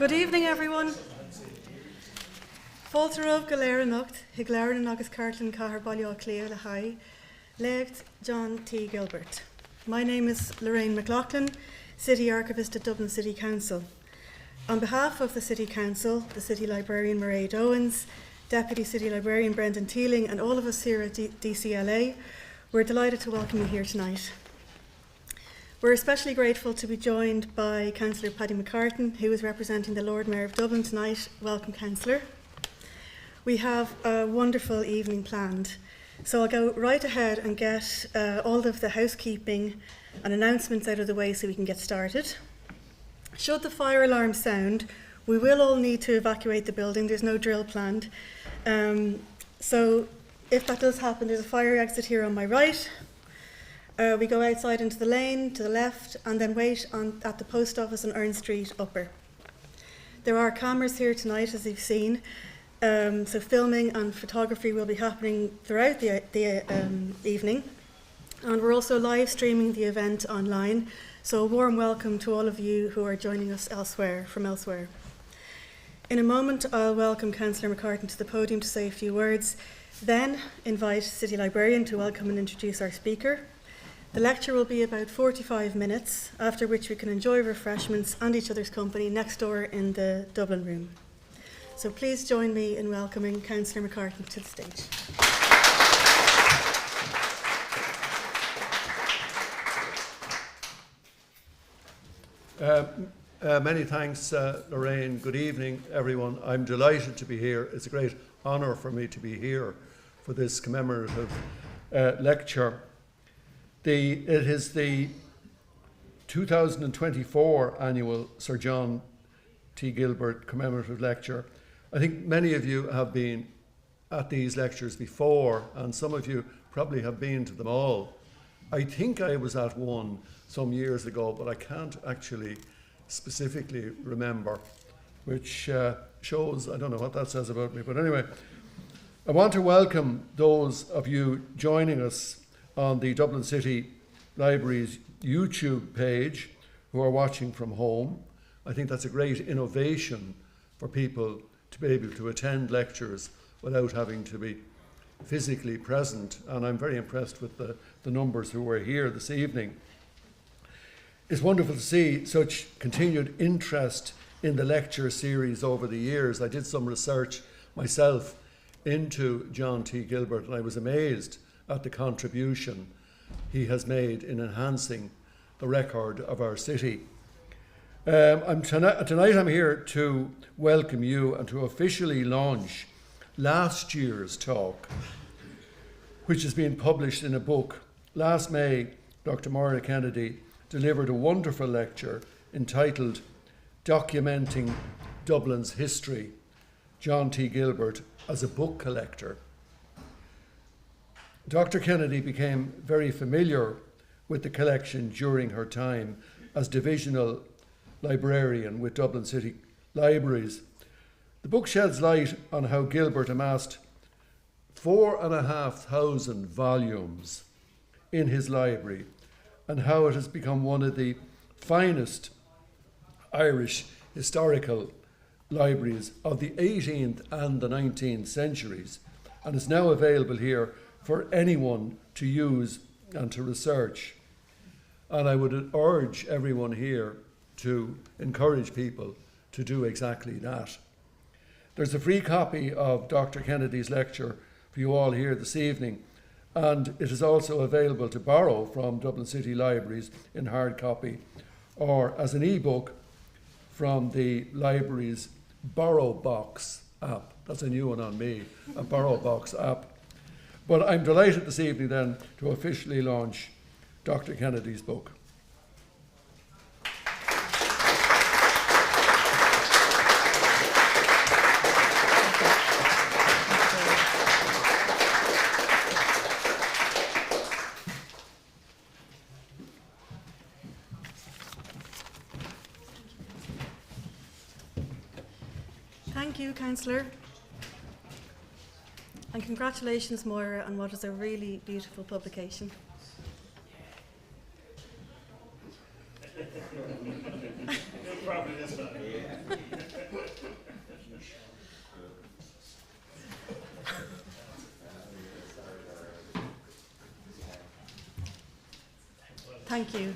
Good evening, everyone. Fáilteamh go léir an nocht, hi gléireann agus cartlan cahar bailio cleo le hai, Legt John T. Gilbert. My name is Lorraine McLaughlin, City Archivist at Dublin City Council. On behalf of the City Council, the City Librarian Mairead Owens, Deputy City Librarian Brendan Teeling, and all of us here at DCLA, we're delighted to welcome you here tonight. We're especially grateful to be joined by Councillor Paddy McCartan, who is representing the Lord Mayor of Dublin tonight. Welcome, Councillor. We have a wonderful evening planned, so I'll go right ahead and get all of the housekeeping and announcements out of the way so we can get started. Should the fire alarm sound, we will all need to evacuate the building. There's no drill planned. So if that does happen, there's a fire exit here on my right. We go outside into the lane to the left and then wait at the post office on Earn Street Upper. There are cameras here tonight, as you've seen, so filming and photography will be happening throughout the evening. And we're also live streaming the event online, so a warm welcome to all of you who are joining us from elsewhere. In a moment, I'll welcome Councillor McCartan to the podium to say a few words, then invite City Librarian to welcome and introduce our speaker. The lecture will be about 45 minutes, after which we can enjoy refreshments and each other's company next door in the Dublin room. So please join me in welcoming Councillor McCartan to the stage. Many thanks, Lorraine. Good evening, everyone. I'm delighted to be here. It's a great honour for me to be here for this commemorative lecture. It is the 2024 annual Sir John T. Gilbert Commemorative Lecture. I think many of you have been at these lectures before, and some of you probably have been to them all. I think I was at one some years ago, but I can't actually specifically remember, which shows, I don't know what that says about me, but anyway, I want to welcome those of you joining us on the Dublin City Library's YouTube page who are watching from home. I think that's a great innovation for people to be able to attend lectures without having to be physically present, and I'm very impressed with the numbers who are here this evening. It's wonderful to see such continued interest in the lecture series over the years. I did some research myself into John T. Gilbert, and I was amazed at the contribution he has made in enhancing the record of our city. Tonight I'm here to welcome you and to officially launch last year's talk, which has been published in a book. Last May, Dr. Moira Kennedy delivered a wonderful lecture entitled Documenting Dublin's History, John T. Gilbert as a Book Collector. Dr. Kennedy became very familiar with the collection during her time as divisional librarian with Dublin City Libraries. The book sheds light on how Gilbert amassed 4,500 volumes in his library and how it has become one of the finest Irish historical libraries of the 18th and the 19th centuries, and is now available here for anyone to use and to research. And I would urge everyone here to encourage people to do exactly that. There's a free copy of Dr. Kennedy's lecture for you all here this evening, and it is also available to borrow from Dublin City Libraries in hard copy or as an e-book from the library's Borrow Box app. That's a new one on me, a Borrow Box app. But I'm delighted this evening then to officially launch Dr. Kennedy's book. Thank you, Councillor. And congratulations, Moira, on what is a really beautiful publication. Probably this time. Thank you.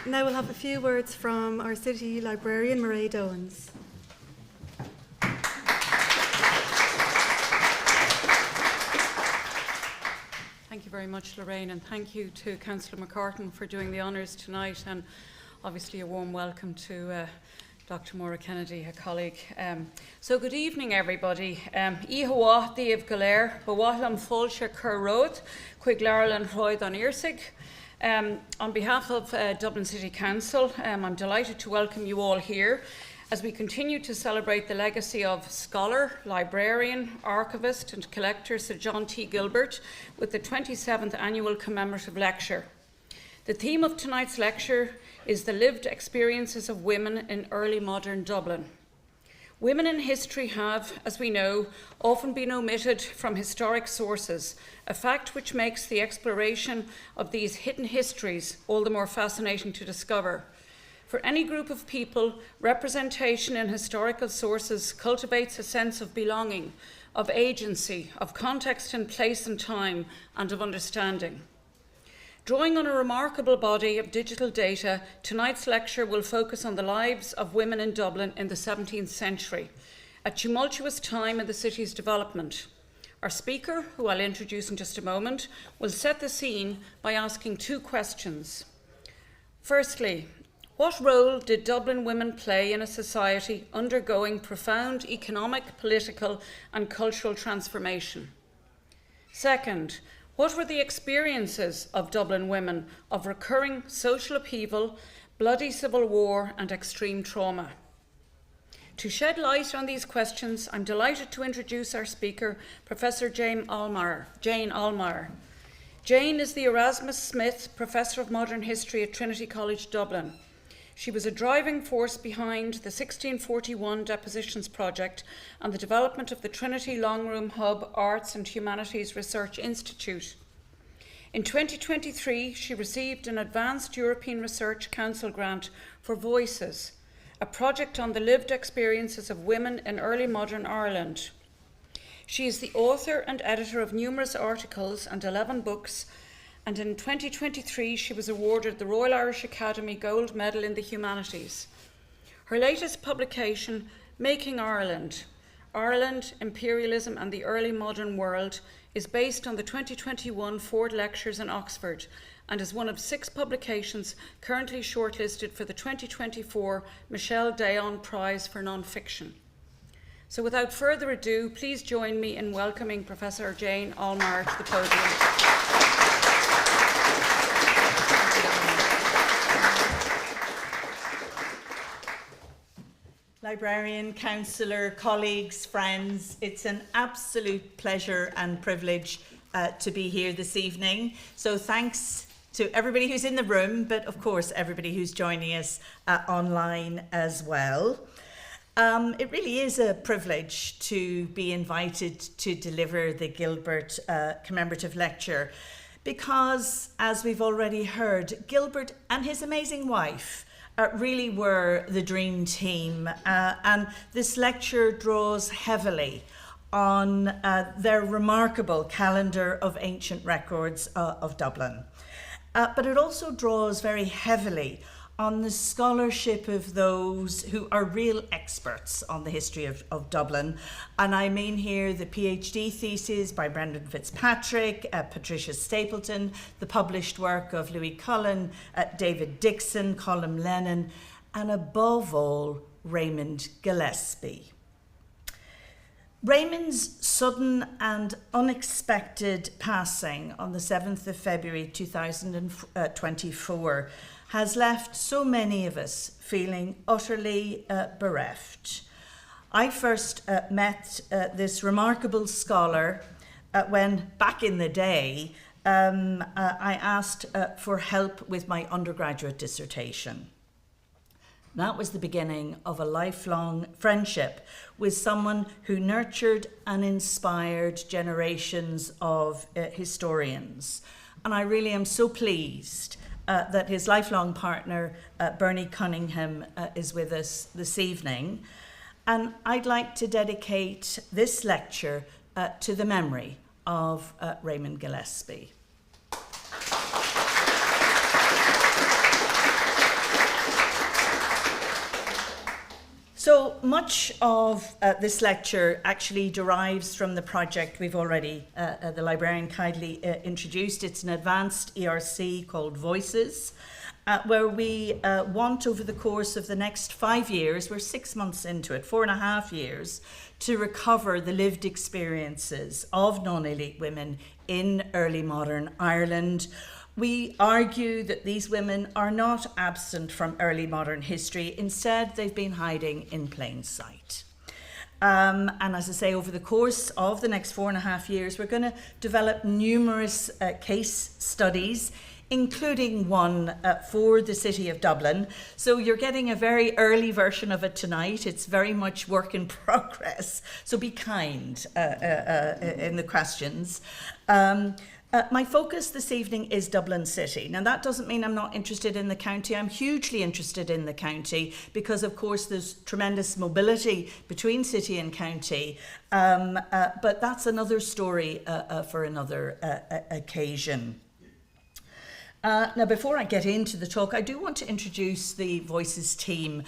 Now we'll have a few words from our city librarian, Mairead Owens. Thank you very much, Lorraine, and thank you to Councillor McCartan for doing the honours tonight, and obviously a warm welcome to Dr. Maura Kennedy, a colleague. So good evening, everybody. Ihawa Díobh Galéir, Bawatlam Fulsha Curroad, Quiglarlan Hroid on Irsig. On behalf of Dublin City Council, I'm delighted to welcome you all here as we continue to celebrate the legacy of scholar, librarian, archivist and collector Sir John T. Gilbert with the 27th Annual Commemorative Lecture. The theme of tonight's lecture is the lived experiences of women in early modern Dublin. Women in history have, as we know, often been omitted from historic sources, a fact which makes the exploration of these hidden histories all the more fascinating to discover. For any group of people, representation in historical sources cultivates a sense of belonging, of agency, of context in place and time, and of understanding. Drawing on a remarkable body of digital data, tonight's lecture will focus on the lives of women in Dublin in the 17th century, a tumultuous time in the city's development. Our speaker, who I'll introduce in just a moment, will set the scene by asking two questions. Firstly, what role did Dublin women play in a society undergoing profound economic, political, and cultural transformation? Second, what were the experiences of Dublin women of recurring social upheaval, bloody civil war, and extreme trauma? To shed light on these questions, I'm delighted to introduce our speaker, Professor Jane Ohlmeyer. Jane is the Erasmus Smith Professor of Modern History at Trinity College Dublin. She was a driving force behind the 1641 Depositions Project and the development of the Trinity Longroom Hub Arts and Humanities Research Institute. In 2023, she received an Advanced European Research Council grant for Voices, a project on the lived experiences of women in early modern Ireland. She is the author and editor of numerous articles and 11 books, and in 2023 she was awarded the Royal Irish Academy Gold Medal in the Humanities. Her latest publication, Making Ireland, Ireland, Imperialism and the Early Modern World, is based on the 2021 Ford Lectures in Oxford and is one of 6 publications currently shortlisted for the 2024 Michel Dayon Prize for Non-Fiction. So without further ado, please join me in welcoming Professor Jane Ohlmeyer to the podium. Librarian, councillor, colleagues, friends, it's an absolute pleasure and privilege to be here this evening. So thanks to everybody who's in the room, but of course everybody who's joining us online as well. It really is a privilege to be invited to deliver the Gilbert Commemorative Lecture because, as we've already heard, Gilbert and his amazing wife really were the dream team, and this lecture draws heavily on their remarkable calendar of ancient records of Dublin. But it also draws very heavily on the scholarship of those who are real experts on the history of Dublin. And I mean here the PhD thesis by Brendan Fitzpatrick, Patricia Stapleton, the published work of Louis Cullen, David Dixon, Colm Lennon, and above all, Raymond Gillespie. Raymond's sudden and unexpected passing on the 7th of February 2024 has left so many of us feeling utterly bereft. I first met this remarkable scholar when, back in the day, I asked for help with my undergraduate dissertation. That was the beginning of a lifelong friendship with someone who nurtured and inspired generations of historians. And I really am so pleased that his lifelong partner, Bernie Cunningham, is with us this evening. And I'd like to dedicate this lecture to the memory of Raymond Gillespie. So much of this lecture actually derives from the project we've already, the librarian kindly introduced. It's an advanced ERC called Voices, where we want over the course of the next 5 years, we're 6 months into it, 4.5 years, to recover the lived experiences of non-elite women in early modern Ireland. We argue that these women are not absent from early modern history. Instead, they've been hiding in plain sight. And as I say, over the course of the next 4.5 years, we're going to develop numerous case studies, including one for the city of Dublin. So you're getting a very early version of it tonight. It's very much work in progress. So be kind in the questions. My focus this evening is Dublin City. Now, that doesn't mean I'm not interested in the county. I'm hugely interested in the county because, of course, there's tremendous mobility between city and county. But that's another story for another occasion. Now, before I get into the talk, I do want to introduce the Voices team,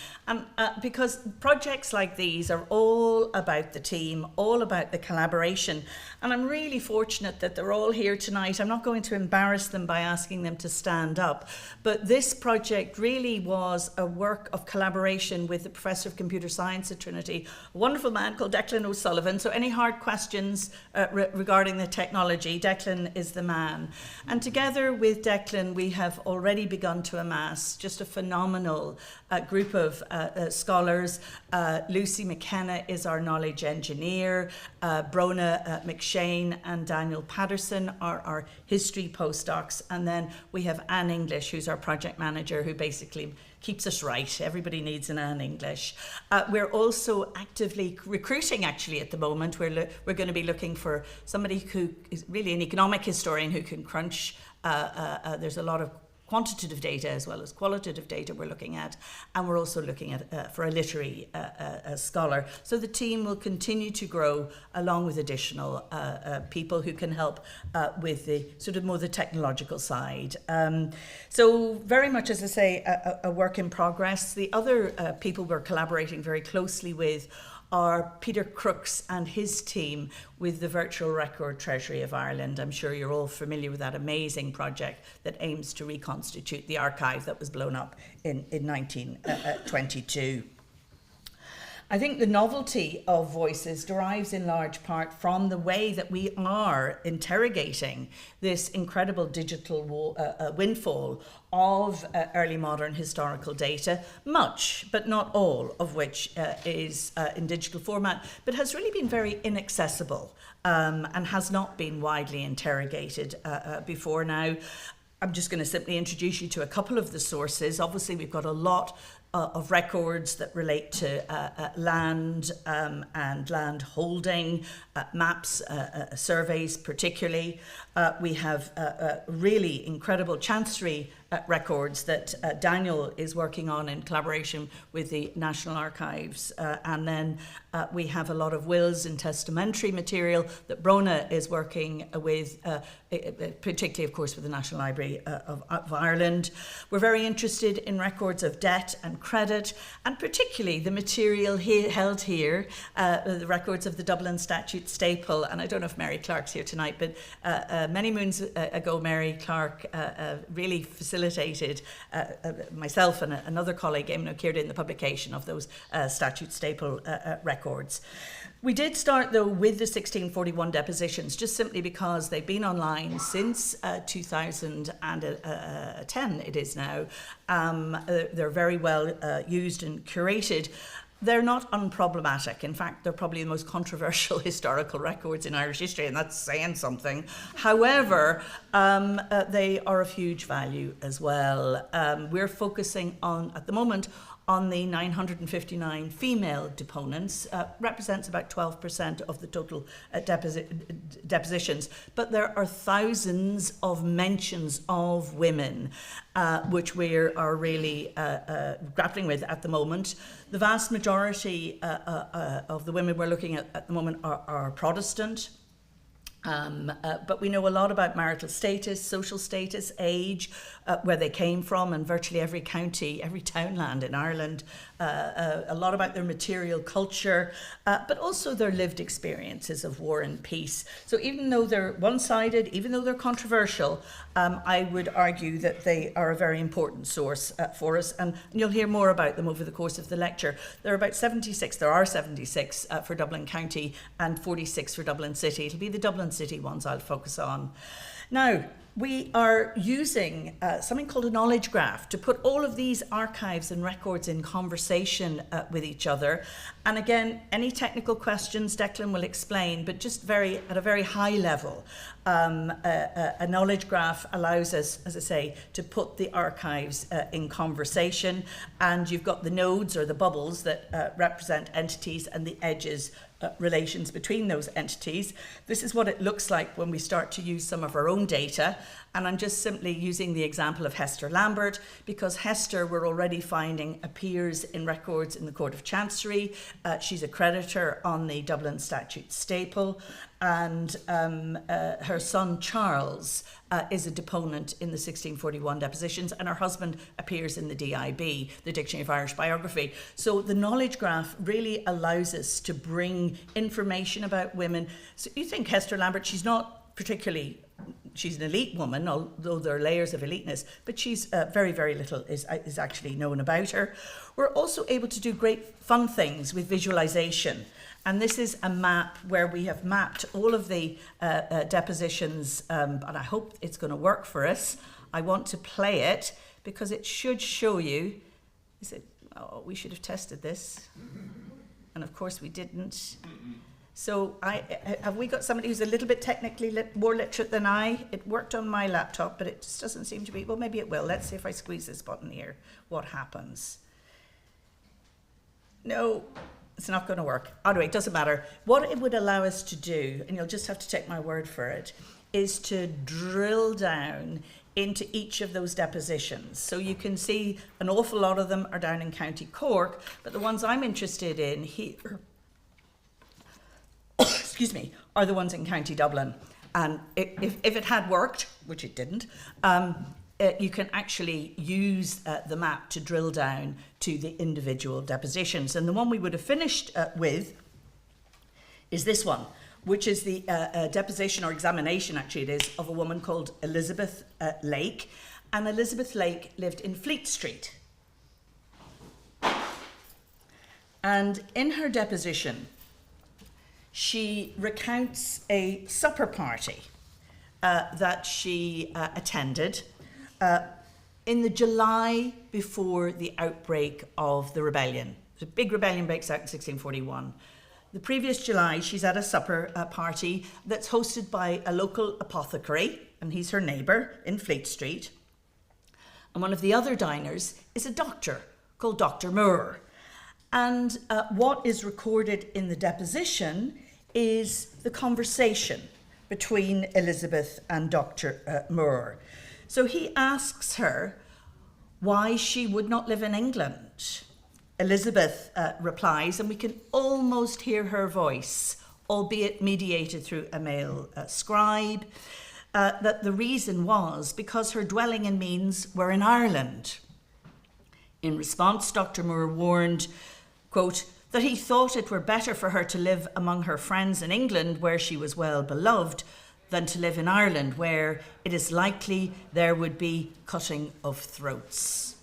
because projects like these are all about the team, all about the collaboration, and I'm really fortunate that they're all here tonight. I'm not going to embarrass them by asking them to stand up, but this project really was a work of collaboration with the Professor of Computer Science at Trinity, a wonderful man called Declan O'Sullivan. So any hard questions regarding the technology, Declan is the man. And together with Declan, we have already begun to amass just a phenomenal group of scholars. Lucy McKenna is our knowledge engineer. Brona McShane and Daniel Patterson are our history postdocs. And then we have Anne English, who's our project manager, who basically keeps us right. Everybody needs an Anne English. We're also actively recruiting, actually, at the moment. We're going to be looking for somebody who is really an economic historian who can crunch. There's a lot of quantitative data as well as qualitative data we're looking at, and we're also looking at for a literary scholar. So the team will continue to grow along with additional people who can help with the sort of more the technological side. So very much, as I say, a work in progress. The other people we're collaborating very closely with are Peter Crooks and his team with the Virtual Record Treasury of Ireland. I'm sure you're all familiar with that amazing project that aims to reconstitute the archive that was blown up in 1922. I think the novelty of Voices derives in large part from the way that we are interrogating this incredible digital windfall of early modern historical data, much, but not all, of which is in digital format, but has really been very inaccessible and has not been widely interrogated before now. I'm just going to simply introduce you to a couple of the sources. Obviously, we've got a lot of records that relate to land and land holding, maps, surveys particularly. We have really incredible chancery records that Daniel is working on in collaboration with the National Archives. And then we have a lot of wills and testamentary material that Brona is working with, particularly, of course, with the National Library of Ireland. We're very interested in records of debt and credit, and particularly the material held here, the records of the Dublin Statute staple. And I don't know if Mary Clark's here tonight, but many moons ago, Mary Clark really facilitated myself and another colleague, Eamon O'Kearda, in the publication of those statute staple records. We did start, though, with the 1641 depositions, just simply because they've been online since 2010, it is now. They're very well used and curated. They're not unproblematic. In fact, they're probably the most controversial historical records in Irish history, and that's saying something. However, they are of huge value as well. We're focusing on, at the moment, on the 959 female deponents, represents about 12% of the total depositions. But there are thousands of mentions of women, which we are really grappling with at the moment. The vast majority of the women we're looking at the moment are Protestant. But we know a lot about marital status, social status, age, where they came from, and virtually every county, every townland in Ireland, a lot about their material culture, but also their lived experiences of war and peace. So even though they're one-sided, even though they're controversial, I would argue that they are a very important source for us, and you'll hear more about them over the course of the lecture. There are 76 for Dublin County and 46 for Dublin City. It'll be the Dublin City ones I'll focus on. Now, we are using something called a knowledge graph to put all of these archives and records in conversation with each other. And again, any technical questions Declan will explain, but just at a very high level. A knowledge graph allows us, as I say, to put the archives in conversation, and you've got the nodes or the bubbles that represent entities, and the edges relations between those entities. This is what it looks like when we start to use some of our own data. And I'm just simply using the example of Hester Lambert, because Hester, we're already finding, appears in records in the Court of Chancery. She's a creditor on the Dublin Statute staple. And her son Charles is a deponent in the 1641 depositions, and her husband appears in the DIB, the Dictionary of Irish Biography. So the knowledge graph really allows us to bring information about women. So you think Hester Lambert, she's an elite woman, although there are layers of eliteness, but she's very, very little is actually known about her. We're also able to do great fun things with visualization. And this is a map where we have mapped all of the depositions, and I hope it's going to work for us. I want to play it because it should show you. We should have tested this. And of course we didn't. So have we got somebody who's a little bit technically more literate than I? It worked on my laptop, but it just doesn't seem to be. Well, maybe it will. Let's see if I squeeze this button here. What happens? No. It's not going to work. Anyway, it doesn't matter. What it would allow us to do, and you'll just have to take my word for it, is to drill down into each of those depositions. So you can see an awful lot of them are down in County Cork, but the ones I'm interested in here, excuse me, are the ones in County Dublin. And if it had worked, which it didn't, you can actually use the map to drill down to the individual depositions. And the one we would have finished with is this one, which is the deposition or examination, actually it is, of a woman called Elizabeth Lake. And Elizabeth Lake lived in Fleet Street. And in her deposition, she recounts a supper party that she attended in the July before the outbreak of the rebellion. The big rebellion breaks out in 1641. The previous July, she's at a supper party that's hosted by a local apothecary, and he's her neighbour in Fleet Street. And one of the other diners is a doctor called Dr. Moore. And what is recorded in the deposition is the conversation between Elizabeth and Dr. Moore. So he asks her why she would not live in England. Elizabeth replies, and we can almost hear her voice, albeit mediated through a male scribe, that the reason was because her dwelling and means were in Ireland. In response, Dr. Moore warned, quote, that he thought it were better for her to live among her friends in England, where she was well beloved, than to live in Ireland, where it is likely there would be cutting of throats.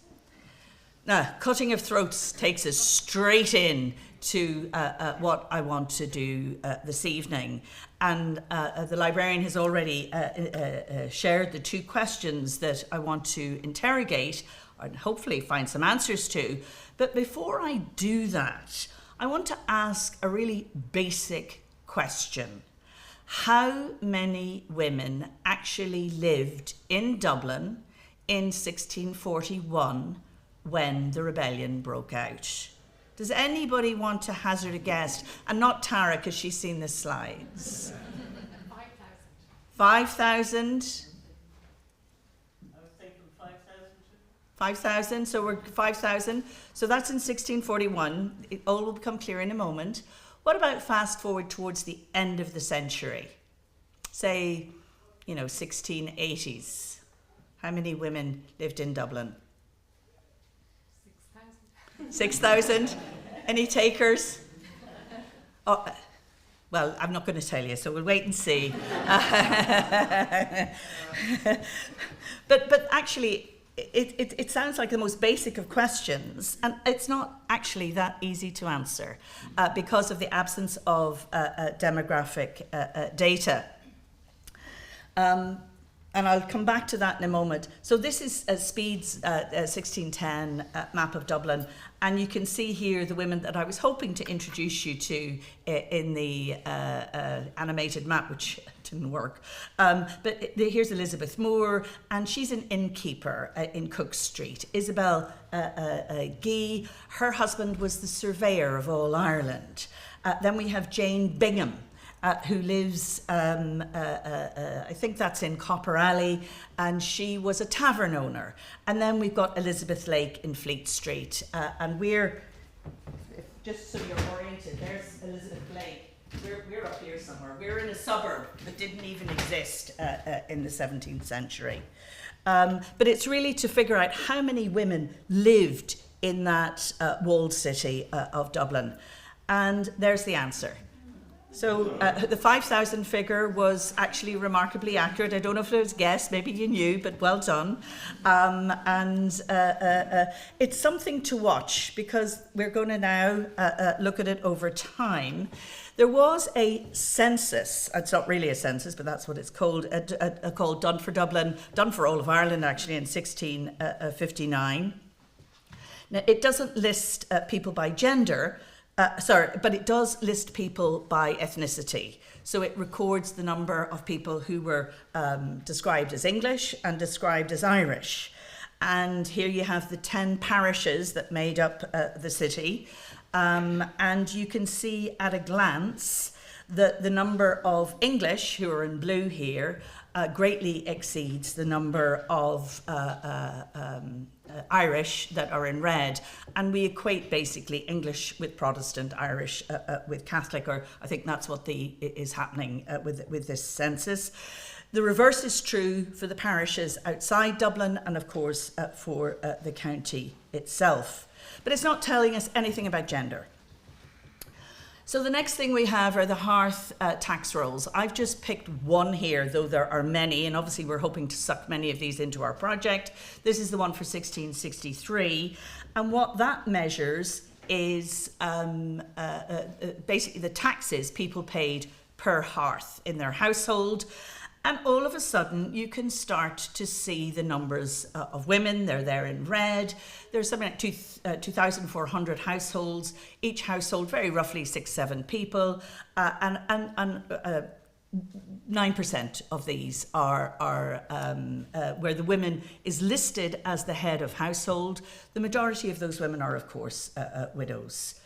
Now, cutting of throats takes us straight in to what I want to do this evening. And the librarian has already shared the two questions that I want to interrogate and hopefully find some answers to. But before I do that, I want to ask a really basic question. How many women actually lived in Dublin in 1641 when the rebellion broke out? Does anybody want to hazard a guess? And not Tara, because she's seen the slides. 5,000? I was thinking 5,000. 5,000, so we're 5,000. So that's in 1641. It all will become clear in a moment. What about fast forward towards the end of the century? say, 1680s, how many women lived in Dublin? 6,000. Any takers? Oh, well, I'm not going to tell you, so we'll wait and see. But actually, it sounds like the most basic of questions, and it's not actually that easy to answer because of the absence of demographic data. And I'll come back to that in a moment. So this is Speed's 1610 map of Dublin, and you can see here the women that I was hoping to introduce you to in the animated map, which didn't work. But here's Elizabeth Moore, and she's an innkeeper in Cook Street. Isabel Guy, her husband was the surveyor of all Ireland. Then we have Jane Bingham, who lives, I think that's in Copper Alley, and she was a tavern owner. And then we've got Elizabeth Lake in Fleet Street, and we're, just so you're oriented, there's Elizabeth Lake. We're up here somewhere. We're in a suburb that didn't even exist in the 17th century. But it's really to figure out how many women lived in that walled city of Dublin. And there's the answer. So the 5,000 figure was actually remarkably accurate. I don't know if it was a guess, maybe you knew, but well done. And it's something to watch because we're going to now look at it over time. There was a census, it's not really a census, but that's what it's called, called Done for Dublin, done for all of Ireland actually in 1659. Now, it doesn't list people by gender, but it does list people by ethnicity. So it records the number of people who were described as English and described as Irish. And here you have the 10 parishes that made up the city. And you can see at a glance that the number of English, who are in blue here, greatly exceeds the number of Irish that are in red, and we equate basically English with Protestant, Irish with Catholic, or I think that's what is happening with this census. The reverse is true for the parishes outside Dublin and of course for the county itself. But it's not telling us anything about gender. So the next thing we have are the hearth tax rolls. I've just picked one here, though there are many, and obviously we're hoping to suck many of these into our project. This is the one for 1663, and what that measures is basically the taxes people paid per hearth in their household. And all of a sudden, you can start to see the numbers of women. They're there in red. There's something like 2,400 households. Each household, very roughly 6-7 people. And 9% of these are where the woman is listed as the head of household. The majority of those women are, of course, widows.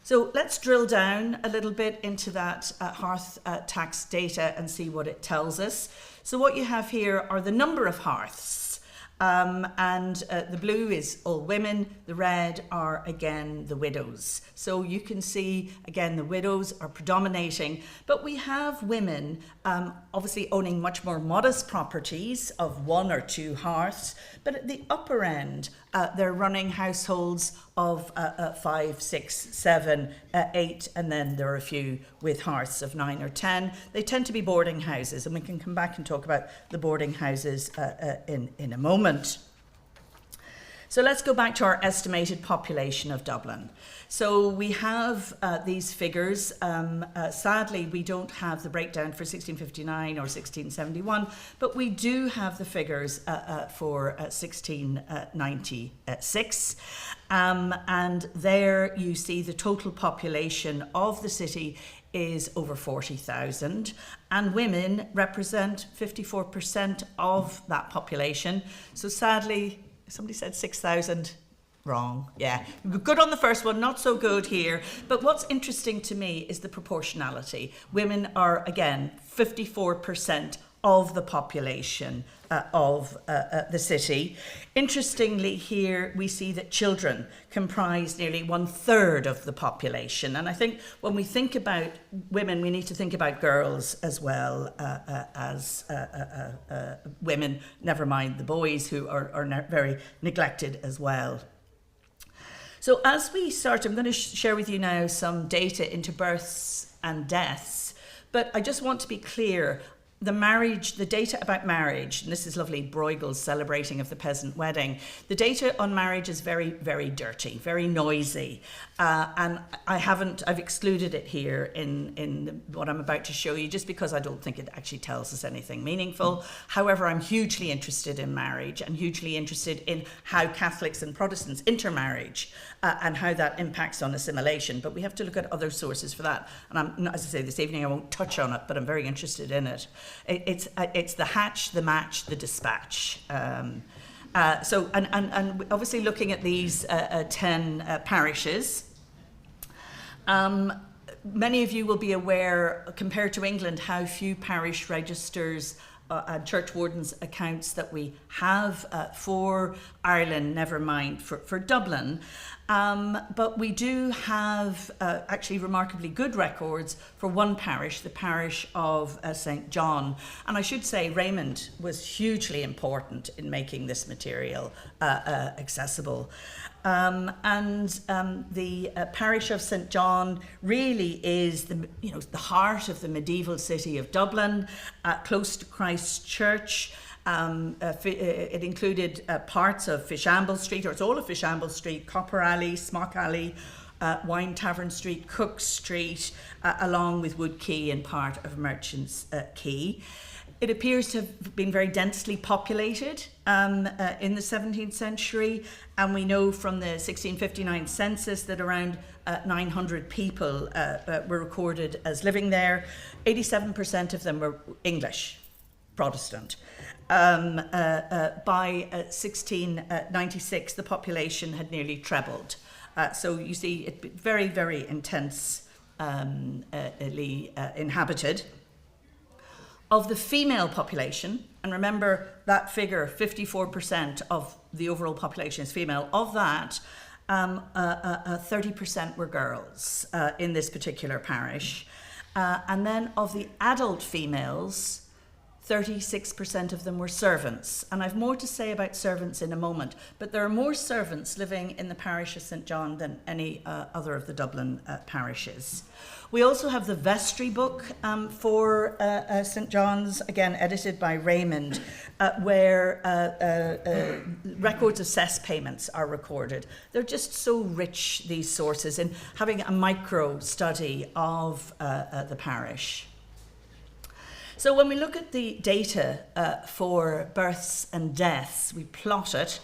So let's drill down a little bit into that hearth tax data and see what it tells us. So what you have here are the number of hearths, and the blue is all women, the red are again the widows. So you can see again the widows are predominating, but we have women obviously owning much more modest properties of 1 or 2 hearths, but at the upper end they're running households of 5, 6, 7, 8, and then there are a few with hearths of 9 or 10. They tend to be boarding houses, and we can come back and talk about the boarding houses in a moment. So let's go back to our estimated population of Dublin. So we have these figures. Sadly, we don't have the breakdown for 1659 or 1671, but we do have the figures for 1696. And there you see the total population of the city is over 40,000, and women represent 54% of that population. So sadly, somebody said 6,000. Wrong. Yeah. Good on the first one, not so good here. But what's interesting to me is the proportionality. Women are, again, 54% of the population of the city. Interestingly, here we see that children comprise nearly 1/3 of the population. And I think when we think about women, we need to think about girls as well as women, never mind the boys who are very neglected as well. So as we start, I'm going to share with you now some data into births and deaths. But I just want to be clear, the data about marriage, and this is lovely Bruegel's celebrating of the peasant wedding, the data on marriage is very, very dirty, very noisy. And I've excluded it here in what I'm about to show you, just because I don't think it actually tells us anything meaningful. However, I'm hugely interested in marriage and hugely interested in how Catholics and Protestants intermarriage and how that impacts on assimilation. But we have to look at other sources for that. And as I say, this evening I won't touch on it, but I'm very interested in it. It's the hatch, the match, the dispatch. So obviously looking at these 10 parishes, many of you will be aware, compared to England, how few parish registers and church wardens accounts that we have for Ireland, never mind for Dublin. But we do have actually remarkably good records for one parish, the parish of St. John. And I should say Raymond was hugely important in making this material accessible. The parish of St. John really is the heart of the medieval city of Dublin, close to Christ Church. It included parts of Fishamble Street, or it's all of Fishamble Street, Copper Alley, Smock Alley, Wine Tavern Street, Cook Street, along with Wood Quay and part of Merchants Quay. It appears to have been very densely populated in the 17th century, and we know from the 1659 census that around 900 people were recorded as living there. 87% of them were English, Protestant. By 1696, the population had nearly trebled. So you see, it very, very intensely inhabited. Of the female population, and remember that figure, 54% of the overall population is female, of that, 30% were girls in this particular parish. And then of the adult females, 36% of them were servants. And I've more to say about servants in a moment, but there are more servants living in the parish of St. John than any other of the Dublin parishes. We also have the vestry book for St. John's, again edited by Raymond, where records of cess payments are recorded. They're just so rich, these sources, in having a micro study of the parish. So when we look at the data for births and deaths, we plot it.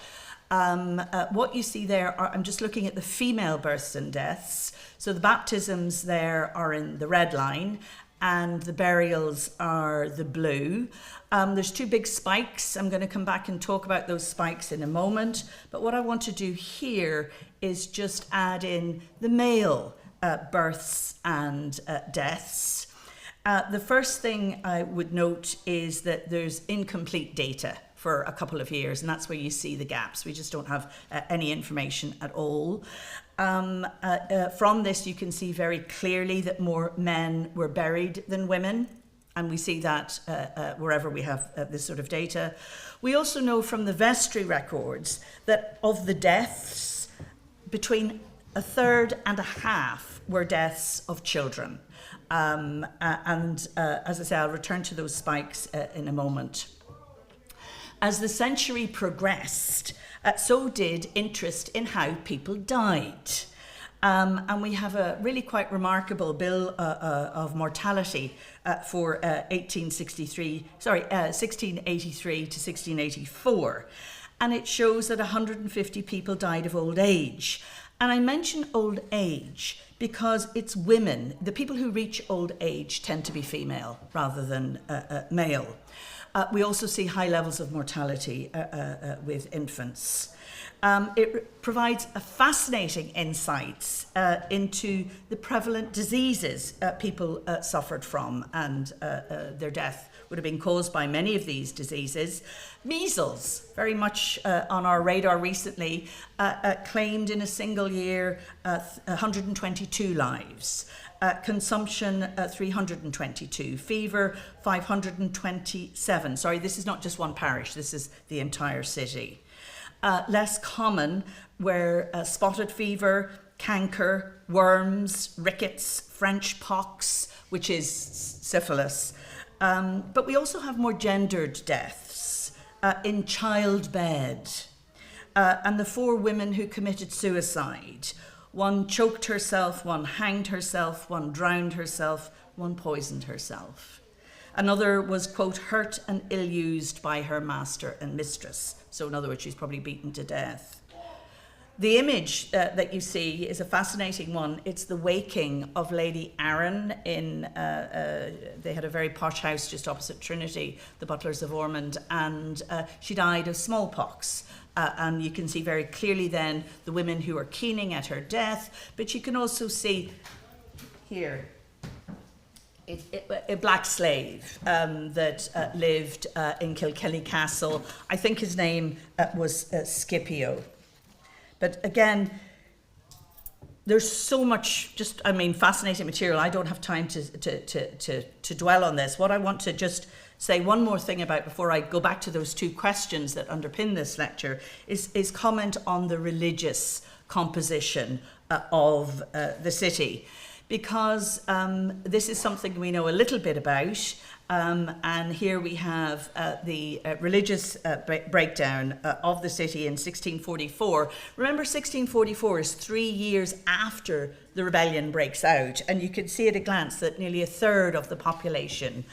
What you see there are, I'm just looking at the female births and deaths. So the baptisms there are in the red line and the burials are the blue. There's two big spikes. I'm going to come back and talk about those spikes in a moment. But what I want to do here is just add in the male births and deaths. The first thing I would note is that there's incomplete data for a couple of years, and that's where you see the gaps. We just don't have any information at all. From this, you can see very clearly that more men were buried than women, and we see that wherever we have this sort of data. We also know from the vestry records that of the deaths, between a third and a half were deaths of children. As I say, I'll return to those spikes in a moment. As the century progressed, so did interest in how people died. And we have a really quite remarkable bill of mortality for 1683 to 1684. And it shows that 150 people died of old age. And I mention old age because it's women. The people who reach old age tend to be female rather than male. We also see high levels of mortality with infants. It provides a fascinating insights into the prevalent diseases people suffered from and their death would have been caused by many of these diseases. Measles, very much on our radar recently, claimed in a single year 122 lives. Consumption 322, fever 527. Sorry, this is not just one parish, this is the entire city. Less common were spotted fever, canker, worms, rickets, French pox, which is syphilis. But we also have more gendered deaths in childbed. And the 4 women who committed suicide. One choked herself, one hanged herself, one drowned herself, one poisoned herself. Another was, quote, hurt and ill-used by her master and mistress. So in other words, she's probably beaten to death. The image that you see is a fascinating one. It's the waking of Lady Arran in, they had a very posh house just opposite Trinity, the Butlers of Ormond, and she died of smallpox. And you can see very clearly then the women who are keening at her death, but you can also see here a black slave that lived in Kilkenny Castle. I think his name was Scipio. But again, there's so much fascinating material. I don't have time to dwell on this. What I want to just say one more thing about before I go back to those 2 questions that underpin this lecture is comment on the religious composition of the city, because this is something we know a little bit about. And here we have the religious breakdown of the city in 1644. Remember, 1644 is 3 years after the rebellion breaks out, and you can see at a glance that nearly a third of the population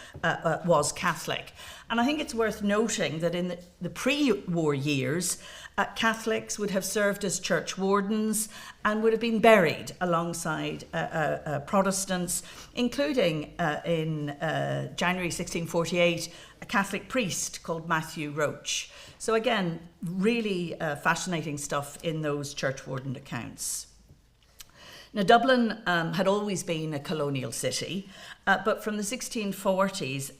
was Catholic. And I think it's worth noting that in the pre-war years, Catholics would have served as church wardens and would have been buried alongside Protestants, including in January 1648, a Catholic priest called Matthew Roche. So again, really fascinating stuff in those church warden accounts. Now, Dublin had always been a colonial city, but from the 1640s,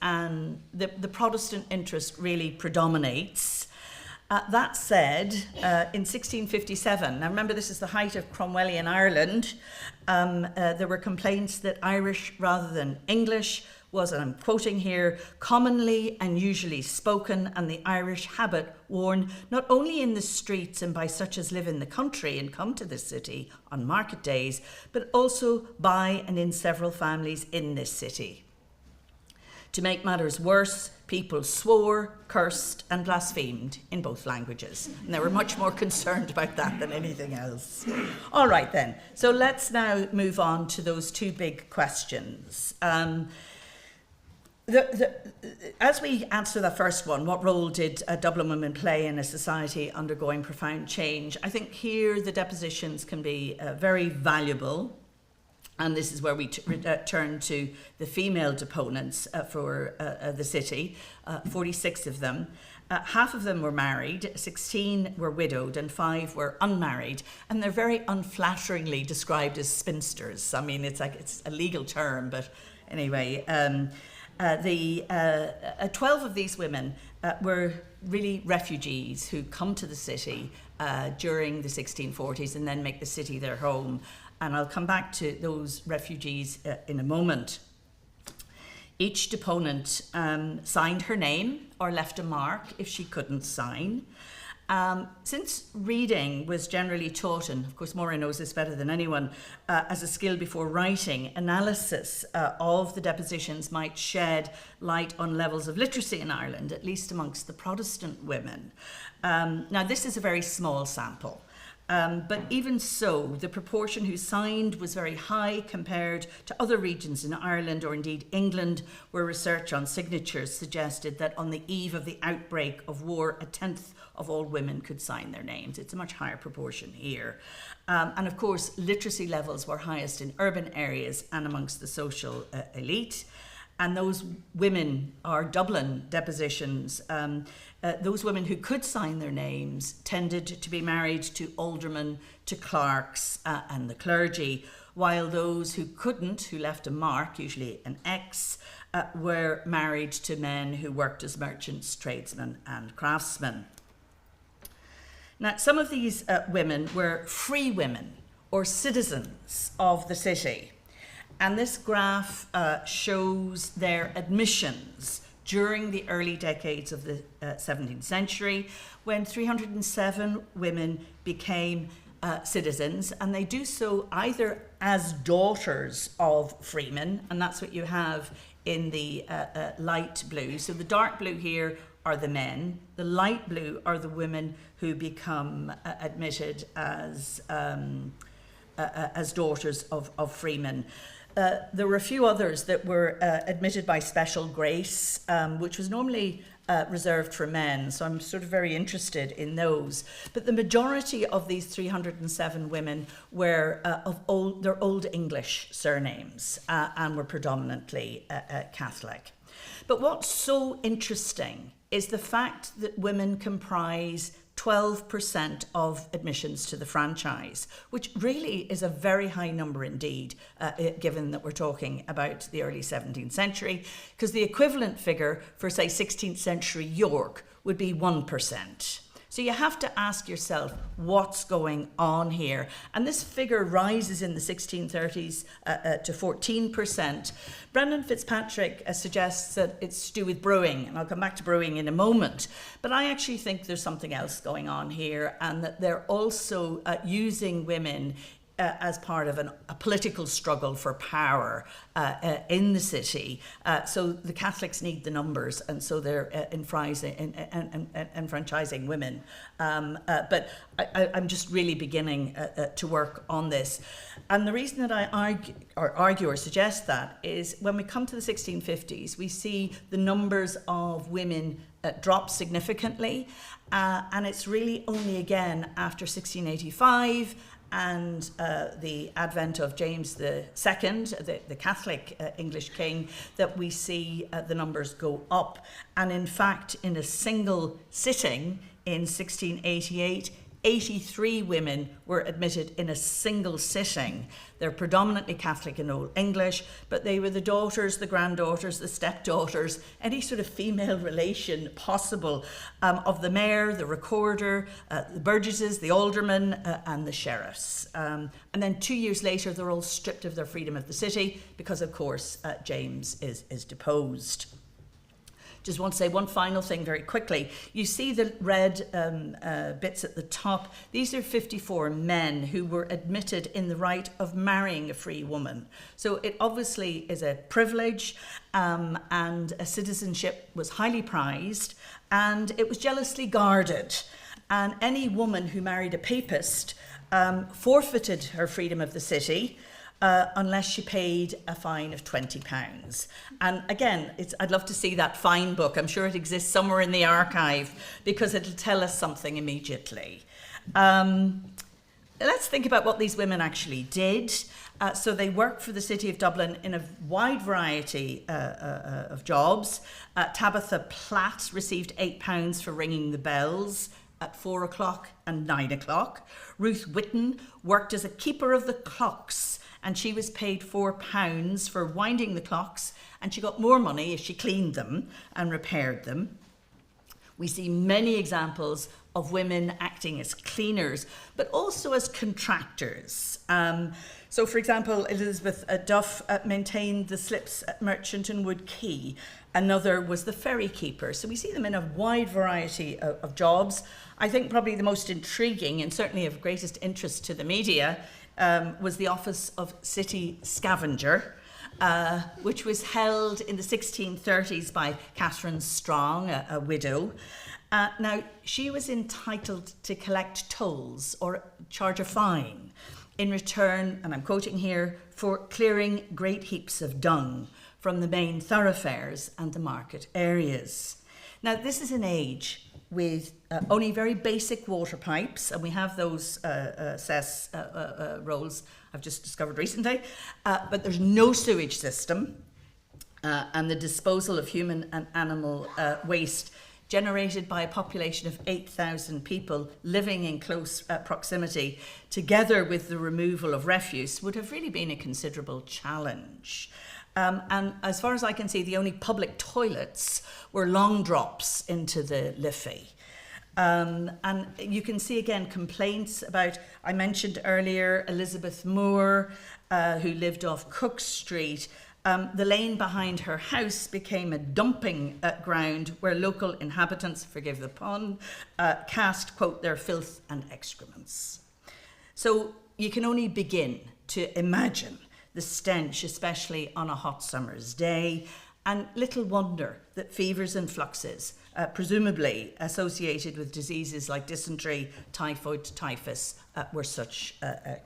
the Protestant interest really predominates. That said, in 1657, now remember this is the height of Cromwellian Ireland, there were complaints that Irish rather than English was, and I'm quoting here, commonly and usually spoken, and the Irish habit worn not only in the streets and by such as live in the country and come to the city on market days, but also by and in several families in this city. To make matters worse, people swore, cursed, and blasphemed in both languages. And they were much more concerned about that than anything else. All right, then. So let's now move on to those 2 big questions. As we answer the first one, what role did Dublin women play in a society undergoing profound change? I think here the depositions can be very valuable. And this is where we turn to the female deponents for the city, 46 of them. Half of them were married, 16 were widowed, and 5 were unmarried. And they're very unflatteringly described as spinsters. I mean, it's a legal term, but anyway. 12 of these women were really refugees who come to the city during the 1640s and then make the city their home. And I'll come back to those refugees in a moment. Each deponent signed her name or left a mark if she couldn't sign. Since reading was generally taught, and of course Maura knows this better than anyone, as a skill before writing, analysis of the depositions might shed light on levels of literacy in Ireland, at least amongst the Protestant women. Now this is a very small sample. But even so, the proportion who signed was very high compared to other regions in Ireland or indeed England, where research on signatures suggested that on the eve of the outbreak of war, 1/10 of all women could sign their names. It's a much higher proportion here. And of course, literacy levels were highest in urban areas and amongst the social elite. And those women, our Dublin depositions, those women who could sign their names tended to be married to aldermen, to clerks and the clergy, while those who couldn't, who left a mark, usually an X, were married to men who worked as merchants, tradesmen and craftsmen. Now, some of these women were free women or citizens of the city. And this graph shows their admissions during the early decades of the 17th century, when 307 women became citizens, and they do so either as daughters of freemen, and that's what you have in the light blue. So the dark blue here are the men, the light blue are the women who become admitted as daughters of freemen. There were a few others that were admitted by special grace, which was normally reserved for men, so I'm sort of very interested in those. But the majority of these 307 women were of their Old English surnames and were predominantly Catholic. But what's so interesting is the fact that women comprise 12% of admissions to the franchise, which really is a very high number indeed, given that we're talking about the early 17th century, because the equivalent figure for, say, 16th century York would be 1%. So you have to ask yourself what's going on here. And this figure rises in the 1630s to 14%. Brendan Fitzpatrick suggests that it's to do with brewing, and I'll come back to brewing in a moment. But I actually think there's something else going on here, and that they're also using women as part of a political struggle for power in the city. So the Catholics need the numbers, and so they're enfranchising women. But I'm just really beginning to work on this. And the reason that I argue or suggest that is when we come to the 1650s, we see the numbers of women drop significantly. And it's really only again after 1685 and the advent of James II, the Catholic English king, that we see the numbers go up. And in fact, in a single sitting in 1688, 83 women were admitted in a single sitting. They're predominantly Catholic and Old English, but they were the daughters, the granddaughters, the stepdaughters, any sort of female relation possible of the mayor, the recorder, the burgesses, the aldermen, and the sheriffs. And then 2 years later, they're all stripped of their freedom of the city because, of course, James is deposed. Just want to say one final thing very quickly. You see the red bits at the top. These are 54 men who were admitted in the right of marrying a free woman. So it obviously is a privilege, and a citizenship was highly prized, and it was jealously guarded. And any woman who married a papist forfeited her freedom of the city, unless she paid a fine of £20. And again, I'd love to see that fine book. I'm sure it exists somewhere in the archive, because it'll tell us something immediately. Let's think about what these women actually did. So they worked for the City of Dublin in a wide variety of jobs. Tabitha Platt received £8 for ringing the bells at 4 o'clock and 9 o'clock. Ruth Whitten worked as a keeper of the clocks, and she was paid £4 for winding the clocks, and she got more money if she cleaned them and repaired them. We see many examples of women acting as cleaners, but also as contractors. So, for example, Elizabeth Duff maintained the slips at Merchant and Wood Quay. Another was the ferry keeper. So we see them in a wide variety of jobs. I think probably the most intriguing, and certainly of greatest interest to the media, was the office of City Scavenger, which was held in the 1630s by Catherine Strong, a widow. Now, she was entitled to collect tolls or charge a fine in return, and I'm quoting here, for clearing great heaps of dung from the main thoroughfares and the market areas. Now, this is an age with only very basic water pipes, and we have those cess rolls I've just discovered recently, but there's no sewage system, and the disposal of human and animal waste generated by a population of 8,000 people living in close proximity, together with the removal of refuse, would have really been a considerable challenge. And as far as I can see, the only public toilets were long drops into the Liffey. And you can see again complaints about, I mentioned earlier, Elizabeth Moore, who lived off Cook Street. The lane behind her house became a dumping ground where local inhabitants, forgive the pun, cast, quote, their filth and excrements. So you can only begin to imagine the stench, especially on a hot summer's day, and little wonder that fevers and fluxes, presumably associated with diseases like dysentery, typhoid, typhus, were such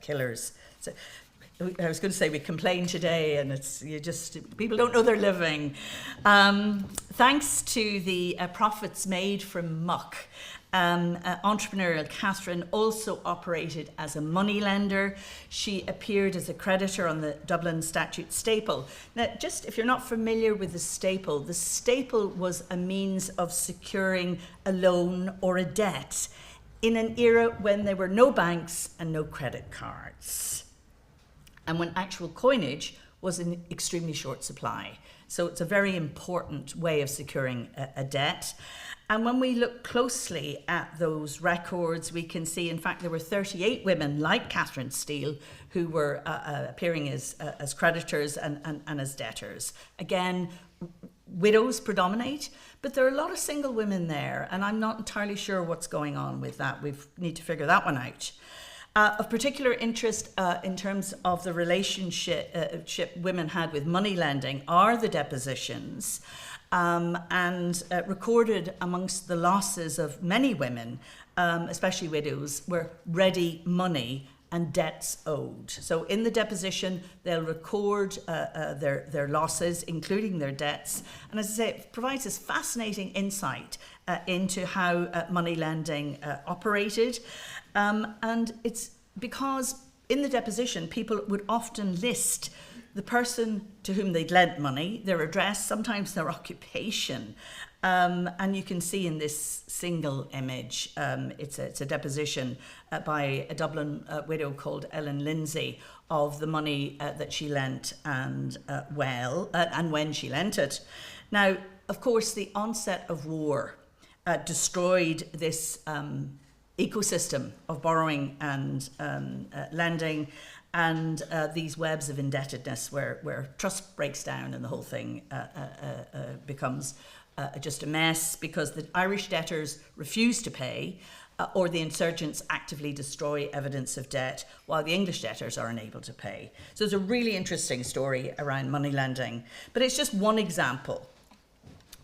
killers. So, I was going to say we complain today, and people don't know they're living. Thanks to the profits made from muck, entrepreneurial Catherine also operated as a moneylender. She appeared as a creditor on the Dublin Statute staple. Now, just if you're not familiar with the staple was a means of securing a loan or a debt in an era when there were no banks and no credit cards, and when actual coinage was in extremely short supply. So it's a very important way of securing a debt. And when we look closely at those records, we can see, in fact, there were 38 women like Catherine Steele who were appearing as creditors and as debtors. Again, widows predominate, but there are a lot of single women there, and I'm not entirely sure what's going on with that. We need to figure that one out. Of particular interest in terms of the relationship women had with money lending are the depositions, and recorded amongst the losses of many women, especially widows, were ready money and debts owed. So in the deposition, they'll record their losses, including their debts. And as I say, it provides this fascinating insight into how money lending operated. And it's because in the deposition, people would often list the person to whom they'd lent money, their address, sometimes their occupation. And you can see in this single image, it's a deposition by a Dublin widow called Ellen Lindsay of the money that she lent and when she lent it. Now, of course, the onset of war destroyed this ecosystem of borrowing and lending, and these webs of indebtedness where trust breaks down and the whole thing becomes just a mess because the Irish debtors refuse to pay or the insurgents actively destroy evidence of debt while the English debtors are unable to pay. So it's a really interesting story around money lending. But it's just one example,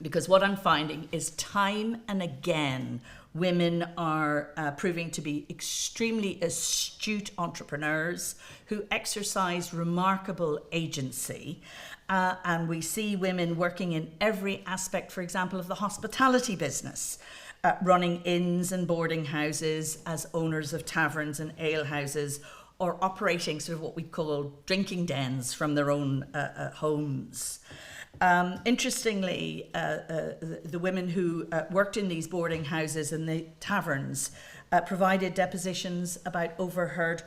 because what I'm finding is time and again women are proving to be extremely astute entrepreneurs who exercise remarkable agency. And we see women working in every aspect, for example, of the hospitality business, running inns and boarding houses as owners of taverns and ale houses, or operating sort of what we call drinking dens from their own homes. Interestingly, the women who worked in these boarding houses and the taverns provided depositions about overheard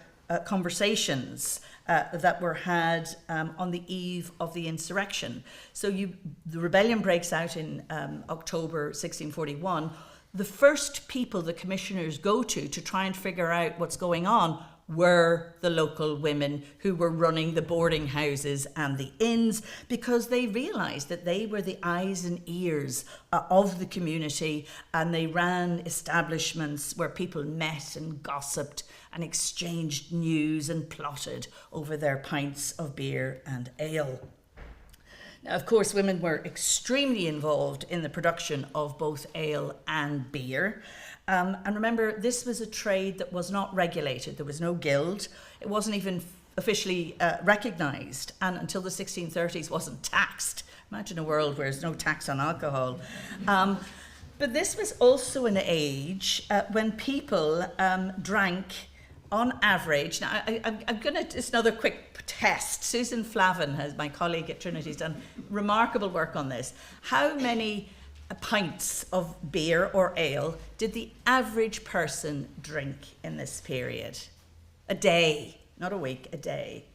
conversations that were had on the eve of the insurrection. So the rebellion breaks out in October 1641. The first people the commissioners go to try and figure out what's going on were the local women who were running the boarding houses and the inns, because they realised that they were the eyes and ears of the community, and they ran establishments where people met and gossiped and exchanged news and plotted over their pints of beer and ale. Now, of course, women were extremely involved in the production of both ale and beer. And remember, this was a trade that was not regulated. There was no guild. It wasn't even officially recognised, and until the 1630s wasn't taxed. Imagine a world where there's no tax on alcohol. But this was also an age when people drank on average. Now, I'm going to, just another quick test. Susan Flavin, my colleague at Trinity, has done remarkable work on this. How many pints of beer or ale did the average person drink in this period? A day, not a week, a day.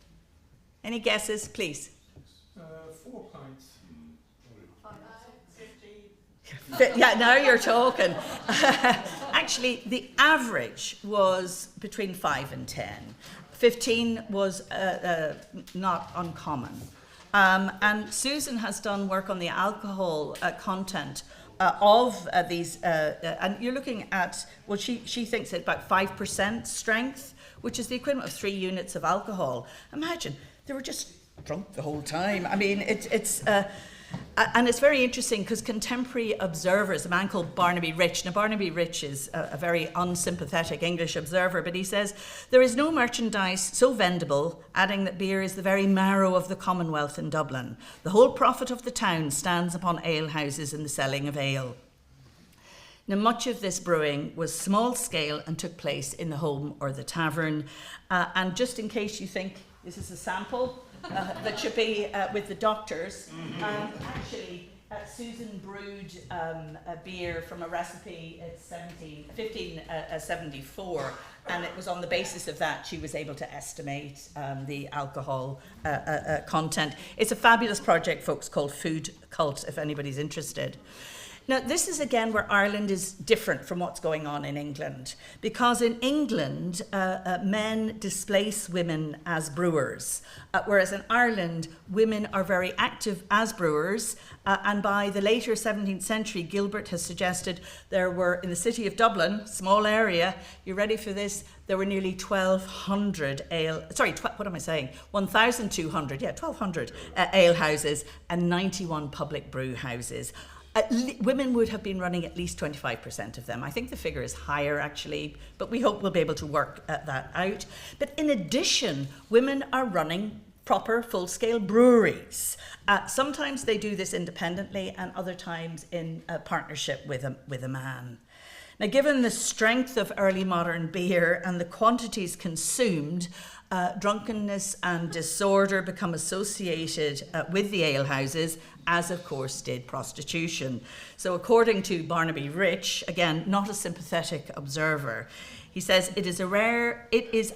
Any guesses, please? Yeah, now you're talking. Actually, the average was between 5 and 10. 15 was not uncommon. And Susan has done work on the alcohol content of these, and you're looking at, well, she thinks it's about 5% strength, which is the equivalent of 3 units of alcohol. Imagine, they were just drunk the whole time. I mean, and it's very interesting because contemporary observers, a man called Barnaby Rich, now Barnaby Rich is a very unsympathetic English observer, but he says, there is no merchandise so vendible, adding that beer is the very marrow of the Commonwealth in Dublin. The whole profit of the town stands upon alehouses and the selling of ale. Now, much of this brewing was small scale and took place in the home or the tavern. And just in case you think this is a sample, that should be with the doctors. Actually, Susan brewed a beer from a recipe at 1574, and it was on the basis of that she was able to estimate the alcohol content. It's a fabulous project, folks, called Food Cult, if anybody's interested. Now, this is again where Ireland is different from what's going on in England, because in England, men displace women as brewers, whereas in Ireland, women are very active as brewers, and by the later 17th century, Gilbert has suggested there were, in the city of Dublin, small area, you ready for this? There were nearly 1,200 ale houses and 91 public brew houses. Women would have been running at least 25% of them. I think the figure is higher, actually, but we hope we'll be able to work that out. But in addition, women are running proper full-scale breweries. Sometimes they do this independently, and other times in partnership with a man. Now, given the strength of early modern beer and the quantities consumed, drunkenness and disorder become associated with the alehouses, as of course did prostitution. So according to Barnaby Rich, again, not a sympathetic observer, he says, it is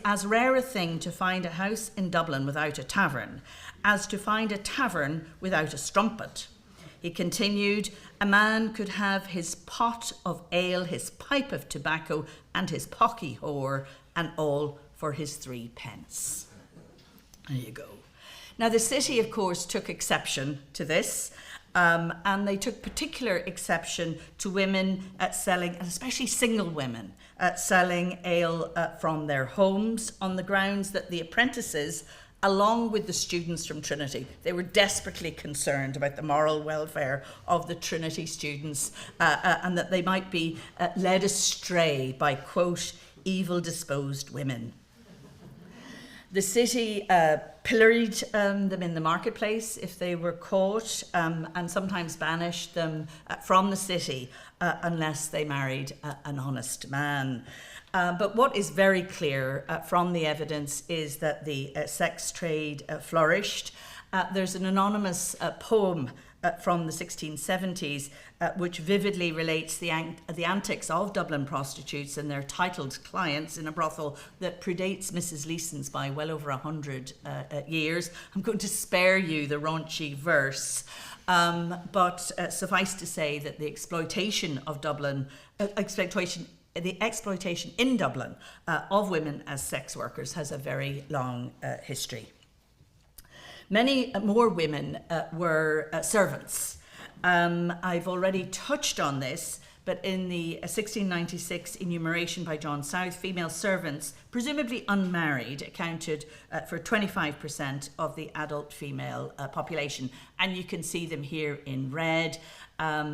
as rare a thing to find a house in Dublin without a tavern as to find a tavern without a strumpet. He continued, a man could have his pot of ale, his pipe of tobacco, and his pocky whore, and all for his 3 pence. There you go. Now, the city, of course, took exception to this, and they took particular exception to women selling, and especially single women, selling ale from their homes on the grounds that the apprentices, along with the students from Trinity, they were desperately concerned about the moral welfare of the Trinity students and that they might be led astray by, quote, evil-disposed women. The city pilloried them in the marketplace if they were caught, and sometimes banished them from the city unless they married an honest man. But what is very clear from the evidence is that the sex trade flourished. There's an anonymous poem from the 1670s which vividly relates the antics of Dublin prostitutes and their titled clients in a brothel that predates Mrs. Leeson's by well over 100 years. I'm going to spare you the raunchy verse, but suffice to say that the exploitation of Dublin, the exploitation in Dublin of women as sex workers has a very long history. Many more women were servants. I've already touched on this, but in the 1696 enumeration by John South, female servants, presumably unmarried, accounted for 25% of the adult female population. And you can see them here in red.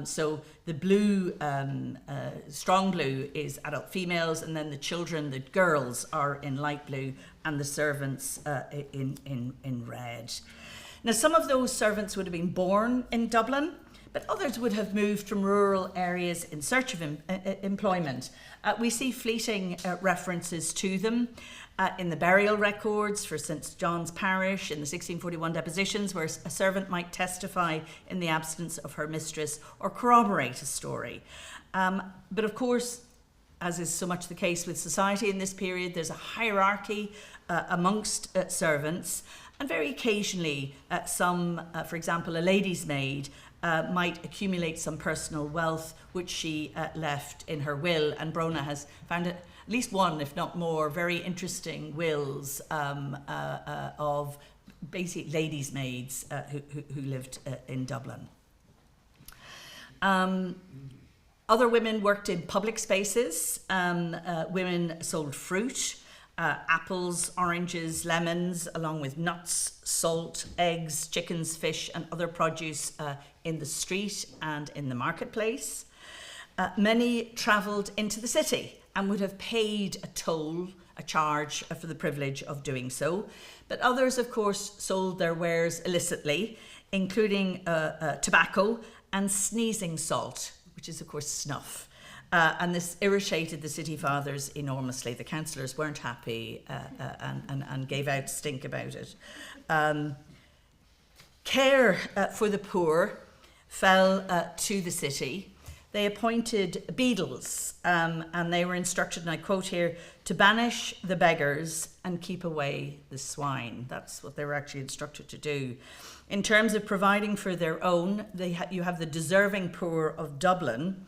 So the blue, strong blue is adult females, and then the children, the girls, are in light blue, and the servants in red. Now, some of those servants would have been born in Dublin, but others would have moved from rural areas in search of employment. We see fleeting references to them in the burial records for St. John's Parish in the 1641 depositions, where a servant might testify in the absence of her mistress or corroborate a story. But of course, as is so much the case with society in this period, there's a hierarchy amongst servants, and very occasionally some, for example, a lady's maid, might accumulate some personal wealth, which she left in her will. And Brona has found at least one, if not more, very interesting wills of basically ladies' maids who lived in Dublin. Other women worked in public spaces. Women sold fruit, apples, oranges, lemons, along with nuts, salt, eggs, chickens, fish, and other produce in the street and in the marketplace. Many travelled into the city and would have paid a toll, a charge for the privilege of doing so. But others, of course, sold their wares illicitly, including tobacco and sneezing salt, which is, of course, snuff. And this irritated the city fathers enormously. The councillors weren't happy and gave out stink about it. Care for the poor fell to the city. They appointed beadles, and they were instructed, and I quote here, to banish the beggars and keep away the swine. That's what they were actually instructed to do. In terms of providing for their own, you have the deserving poor of Dublin,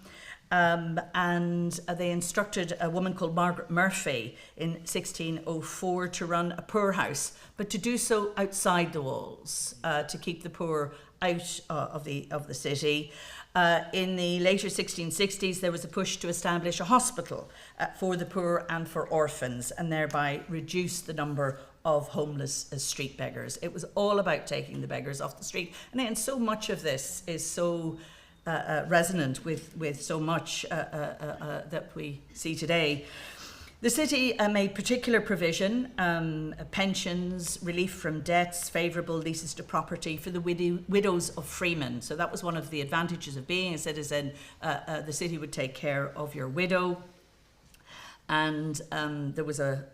and they instructed a woman called Margaret Murphy in 1604 to run a poorhouse, but to do so outside the walls, to keep the poor out of the city. In the later 1660s, there was a push to establish a hospital for the poor and for orphans, and thereby reduce the number of homeless street beggars. It was all about taking the beggars off the street. And so much of this is so resonant with so much that we see today. The city made particular provision, pensions, relief from debts, favourable leases to property for the widows of freemen. So that was one of the advantages of being a citizen. The city would take care of your widow. And there was a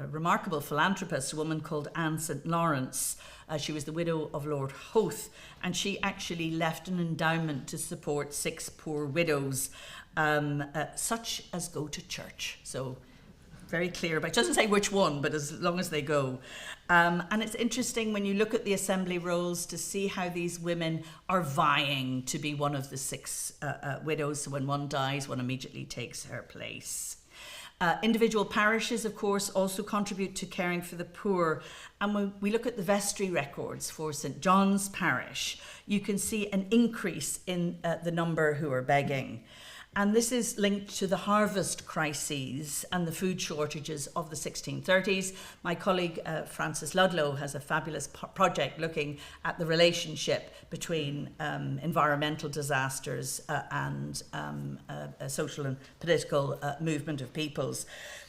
remarkable philanthropist, a woman called Anne St. Lawrence. She was the widow of Lord Hoath, and she actually left an endowment to support 6 poor widows, such as go to church. So very clear about, it doesn't say which one, but as long as they go. And it's interesting when you look at the assembly rolls to see how these women are vying to be one of the 6 widows. So when one dies, one immediately takes her place. Individual parishes, of course, also contribute to caring for the poor. And when we look at the vestry records for St. John's Parish, you can see an increase in the number who are begging. And this is linked to the harvest crises and the food shortages of the 1630s. My colleague Frances Ludlow has a fabulous project looking at the relationship between environmental disasters and a social and political movement of peoples.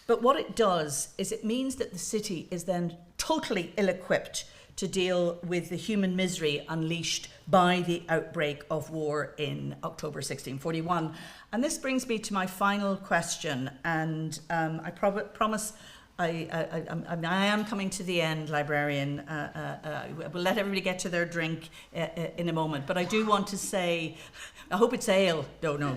But what it does is it means that the city is then totally ill-equipped to deal with the human misery unleashed by the outbreak of war in October 1641. And this brings me to my final question, and I promise I am coming to the end, librarian. We'll let everybody get to their drink in a moment, but I do want to say, I hope it's ale, don't know.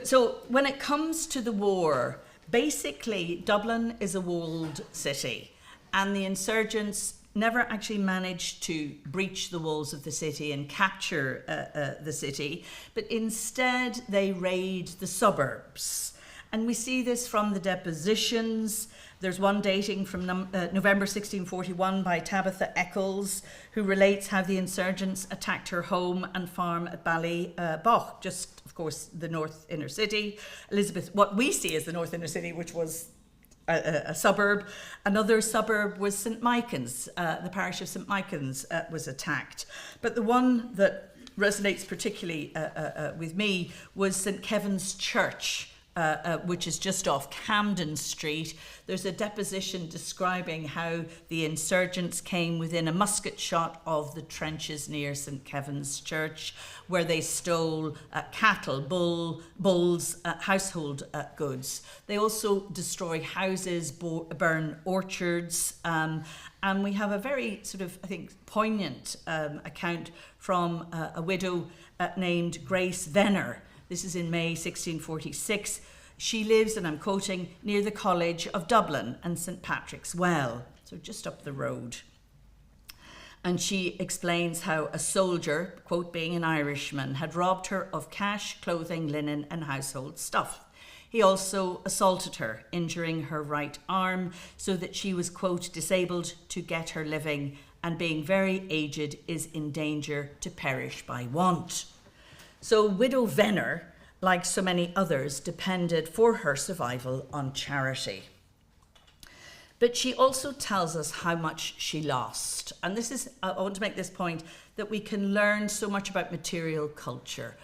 So when it comes to the war, basically Dublin is a walled city, and the insurgents never actually managed to breach the walls of the city and capture the city, but instead they raid the suburbs. And we see this from the depositions. There's one dating from November 1641 by Tabitha Eccles, who relates how the insurgents attacked her home and farm at Ballyboch, just, of course, the north inner city. Elizabeth, what we see as the north inner city, which was a suburb. Another suburb was St. Michan's. The parish of St. Michan's was attacked. But the one that resonates particularly with me was St. Kevin's Church, which is just off Camden Street. There's a deposition describing how the insurgents came within a musket shot of the trenches near St. Kevin's Church, where they stole cattle, bulls, household goods. They also destroy houses, burn orchards, and we have a very sort of, I think, poignant account from a widow named Grace Venner. This is in May 1646. She lives, and I'm quoting, near the College of Dublin and St. Patrick's Well, so just up the road. And she explains how a soldier, quote, being an Irishman, had robbed her of cash, clothing, linen, and household stuff. He also assaulted her, injuring her right arm so that she was, quote, disabled to get her living, and being very aged is in danger to perish by want. So widow Venner, like so many others, depended for her survival on charity. But she also tells us how much she lost. And this is, I want to make this point, that we can learn so much about material culture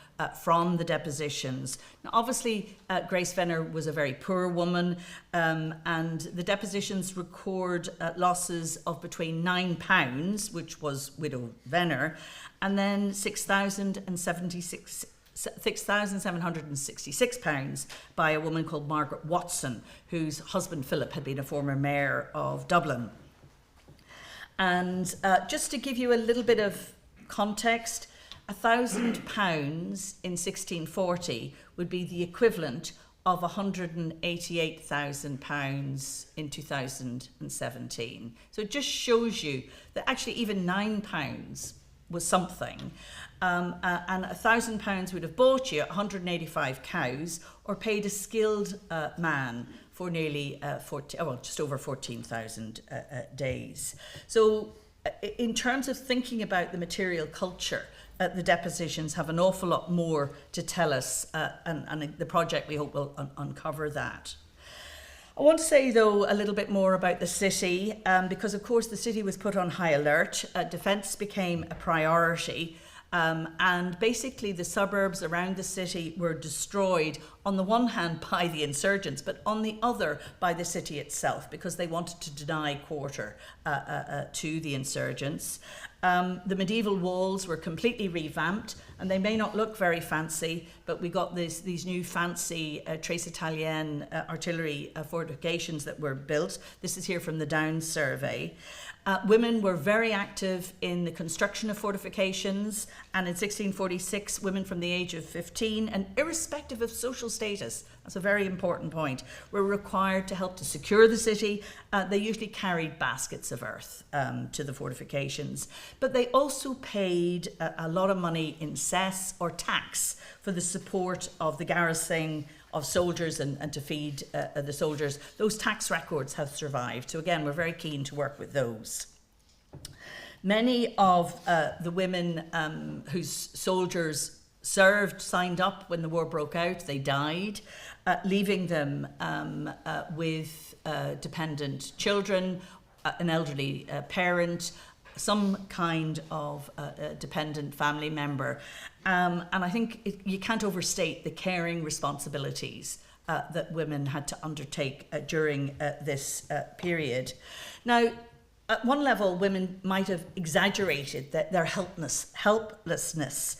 from the depositions. Now, obviously, Grace Venner was a very poor woman, and the depositions record losses of between £9, which was widow Venner, and then £6,766 by a woman called Margaret Watson, whose husband Philip had been a former mayor of Dublin. And just to give you a little bit of context, £1,000 in 1640 would be the equivalent of £188,000 in 2017. So it just shows you that actually even £9 was something. And £1,000 would have bought you 185 cows or paid a skilled man for nearly just over 14,000 days. So in terms of thinking about the material culture, the depositions have an awful lot more to tell us, and the project, we hope, will uncover that. I want to say, though, a little bit more about the city, because, of course, the city was put on high alert. Defence became a priority, and basically the suburbs around the city were destroyed, on the one hand by the insurgents, but on the other by the city itself, because they wanted to deny quarter to the insurgents. The medieval walls were completely revamped, and they may not look very fancy, but we got these new fancy Tres Italienne artillery fortifications that were built. This is here from the Downs survey. Women were very active in the construction of fortifications, and in 1646, women from the age of 15, and irrespective of social status, that's a very important point, were required to help to secure the city. They usually carried baskets of earth to the fortifications, but they also paid a lot of money in cess or tax for the support of the garrison of soldiers and to feed the soldiers. Those tax records have survived. So again, we're very keen to work with those. Many of the women whose soldiers served, signed up when the war broke out, they died, leaving them with dependent children, an elderly parent, some kind of dependent family member. And I think you can't overstate the caring responsibilities that women had to undertake during this period. Now, at one level, women might have exaggerated their helplessness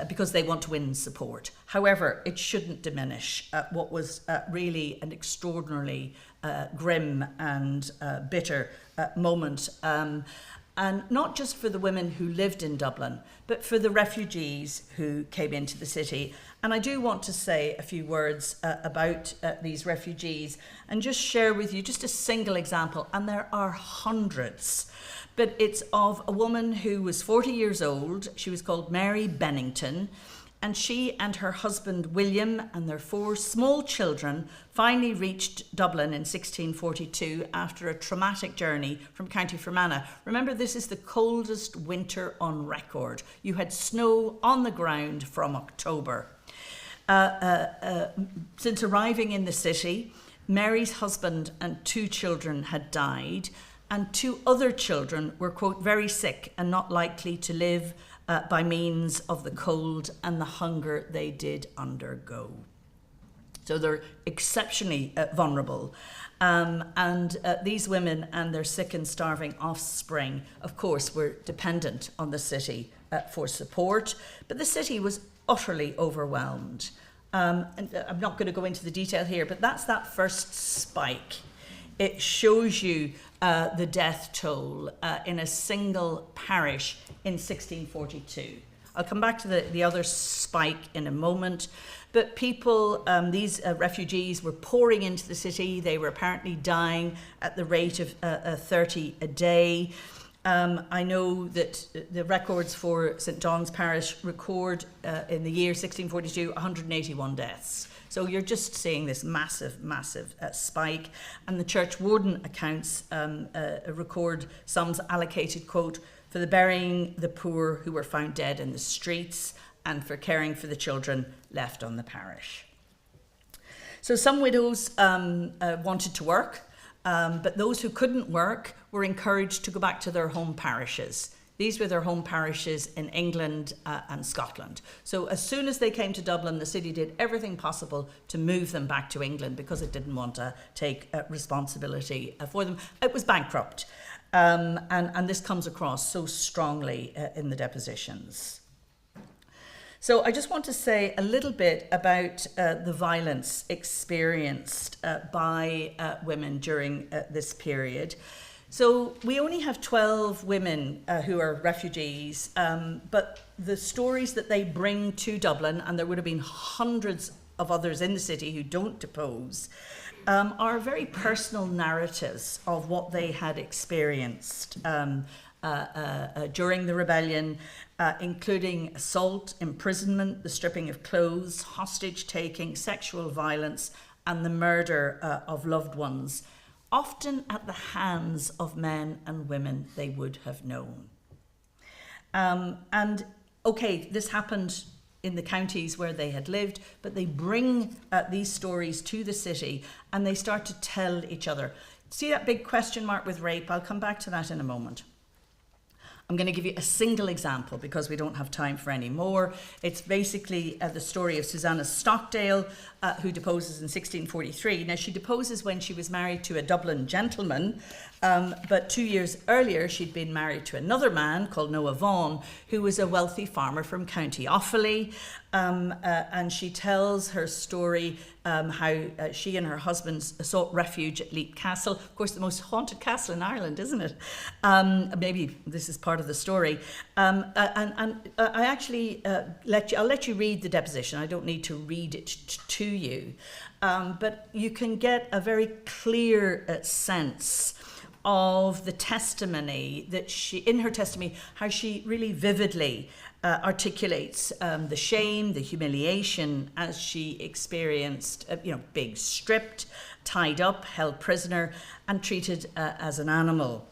because they want to win support. However, it shouldn't diminish what was really an extraordinarily grim and bitter moment. And not just for the women who lived in Dublin, but for the refugees who came into the city. And I do want to say a few words about these refugees and just share with you just a single example, and there are hundreds. But it's of a woman who was 40 years old. She was called Mary Bennington, and she and her husband William and their 4 small children finally reached Dublin in 1642 after a traumatic journey from County Fermanagh. Remember, this is the coldest winter on record. You had snow on the ground from October. Since arriving in the city, Mary's husband and 2 children had died, and 2 other children were, quote, very sick and not likely to live by means of the cold and the hunger they did undergo. So they're exceptionally vulnerable. And these women and their sick and starving offspring, of course, were dependent on the city for support, but the city was utterly overwhelmed. And I'm not going to go into the detail here, but that's that first spike. It shows you the death toll in a single parish in 1642. I'll come back to the other spike in a moment. But people, these refugees were pouring into the city. They were apparently dying at the rate of 30 a day. I know that the records for St John's Parish record in the year 1642 181 deaths. So you're just seeing this massive, massive spike. And the church warden accounts record sums allocated, quote, for the burying the poor who were found dead in the streets and for caring for the children left on the parish. So some widows wanted to work, but those who couldn't work were encouraged to go back to their home parishes. These were their home parishes in England and Scotland. So as soon as they came to Dublin, the city did everything possible to move them back to England because it didn't want to take responsibility for them. It was bankrupt. And this comes across so strongly in the depositions. So I just want to say a little bit about the violence experienced by women during this period. So we only have 12 women who are refugees, but the stories that they bring to Dublin, and there would have been hundreds of others in the city who don't depose, are very personal narratives of what they had experienced during the rebellion, including assault, imprisonment, the stripping of clothes, hostage taking, sexual violence, and the murder of loved ones, often at the hands of men and women they would have known. And okay, this happened in the counties where they had lived, but they bring these stories to the city and they start to tell each other. See that big question mark with rape? I'll come back to that in a moment. I'm going to give you a single example because we don't have time for any more. It's basically the story of Susanna Stockdale, who deposes in 1643. Now, she deposes when she was married to a Dublin gentleman, but 2 years earlier, she'd been married to another man called Noah Vaughan, who was a wealthy farmer from County Offaly. And she tells her story how she and her husband sought refuge at Leap Castle. Of course, the most haunted castle in Ireland, isn't it? Maybe this is part of the story. And I actually I'll let you read the deposition. I don't need to read it to you. But you can get a very clear sense of the testimony that she, in her testimony, how she really vividly articulates the shame, the humiliation as she experienced, being stripped, tied up, held prisoner, and treated as an animal.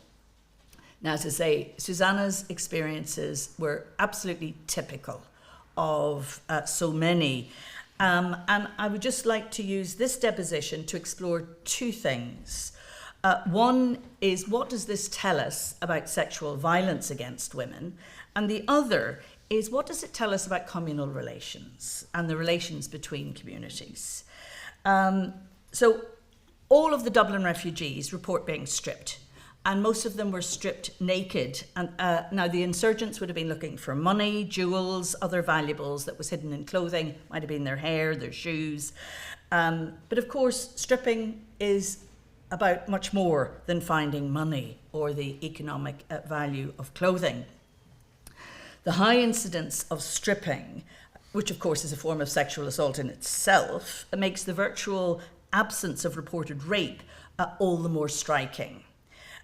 Now, as I say, Susanna's experiences were absolutely typical of so many. And I would just like to use this deposition to explore two things. One is, what does this tell us about sexual violence against women? And the other is, what does it tell us about communal relations and the relations between communities? So all of the Dublin refugees report being stripped, and most of them were stripped naked. And now the insurgents would have been looking for money, jewels, other valuables that was hidden in clothing, might have been their hair, their shoes. But of course, stripping is about much more than finding money or the economic value of clothing. The high incidence of stripping, which of course is a form of sexual assault in itself, makes the virtual absence of reported rape all the more striking.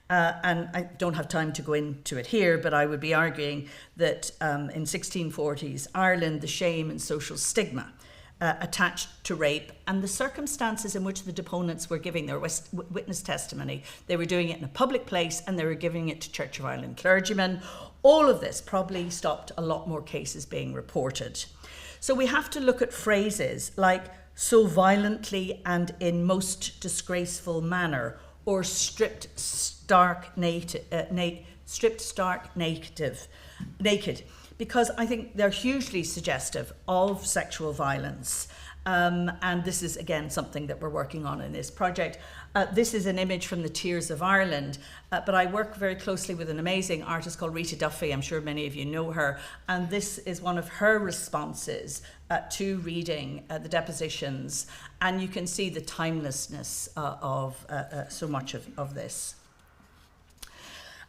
And I don't have time to go into it here, but I would be arguing that in 1640s Ireland, the shame and social stigma attached to rape and the circumstances in which the deponents were giving their witness testimony. They were doing it in a public place and they were giving it to Church of Ireland clergymen. All of this probably stopped a lot more cases being reported. So we have to look at phrases like so violently and in most disgraceful manner, or stripped stark naked, because I think they're hugely suggestive of sexual violence. And this is, again, something that we're working on in this project. This is an image from the Tears of Ireland, but I work very closely with an amazing artist called Rita Duffy. I'm sure many of you know her. And this is one of her responses to reading the depositions. And you can see the timelessness of so much of this.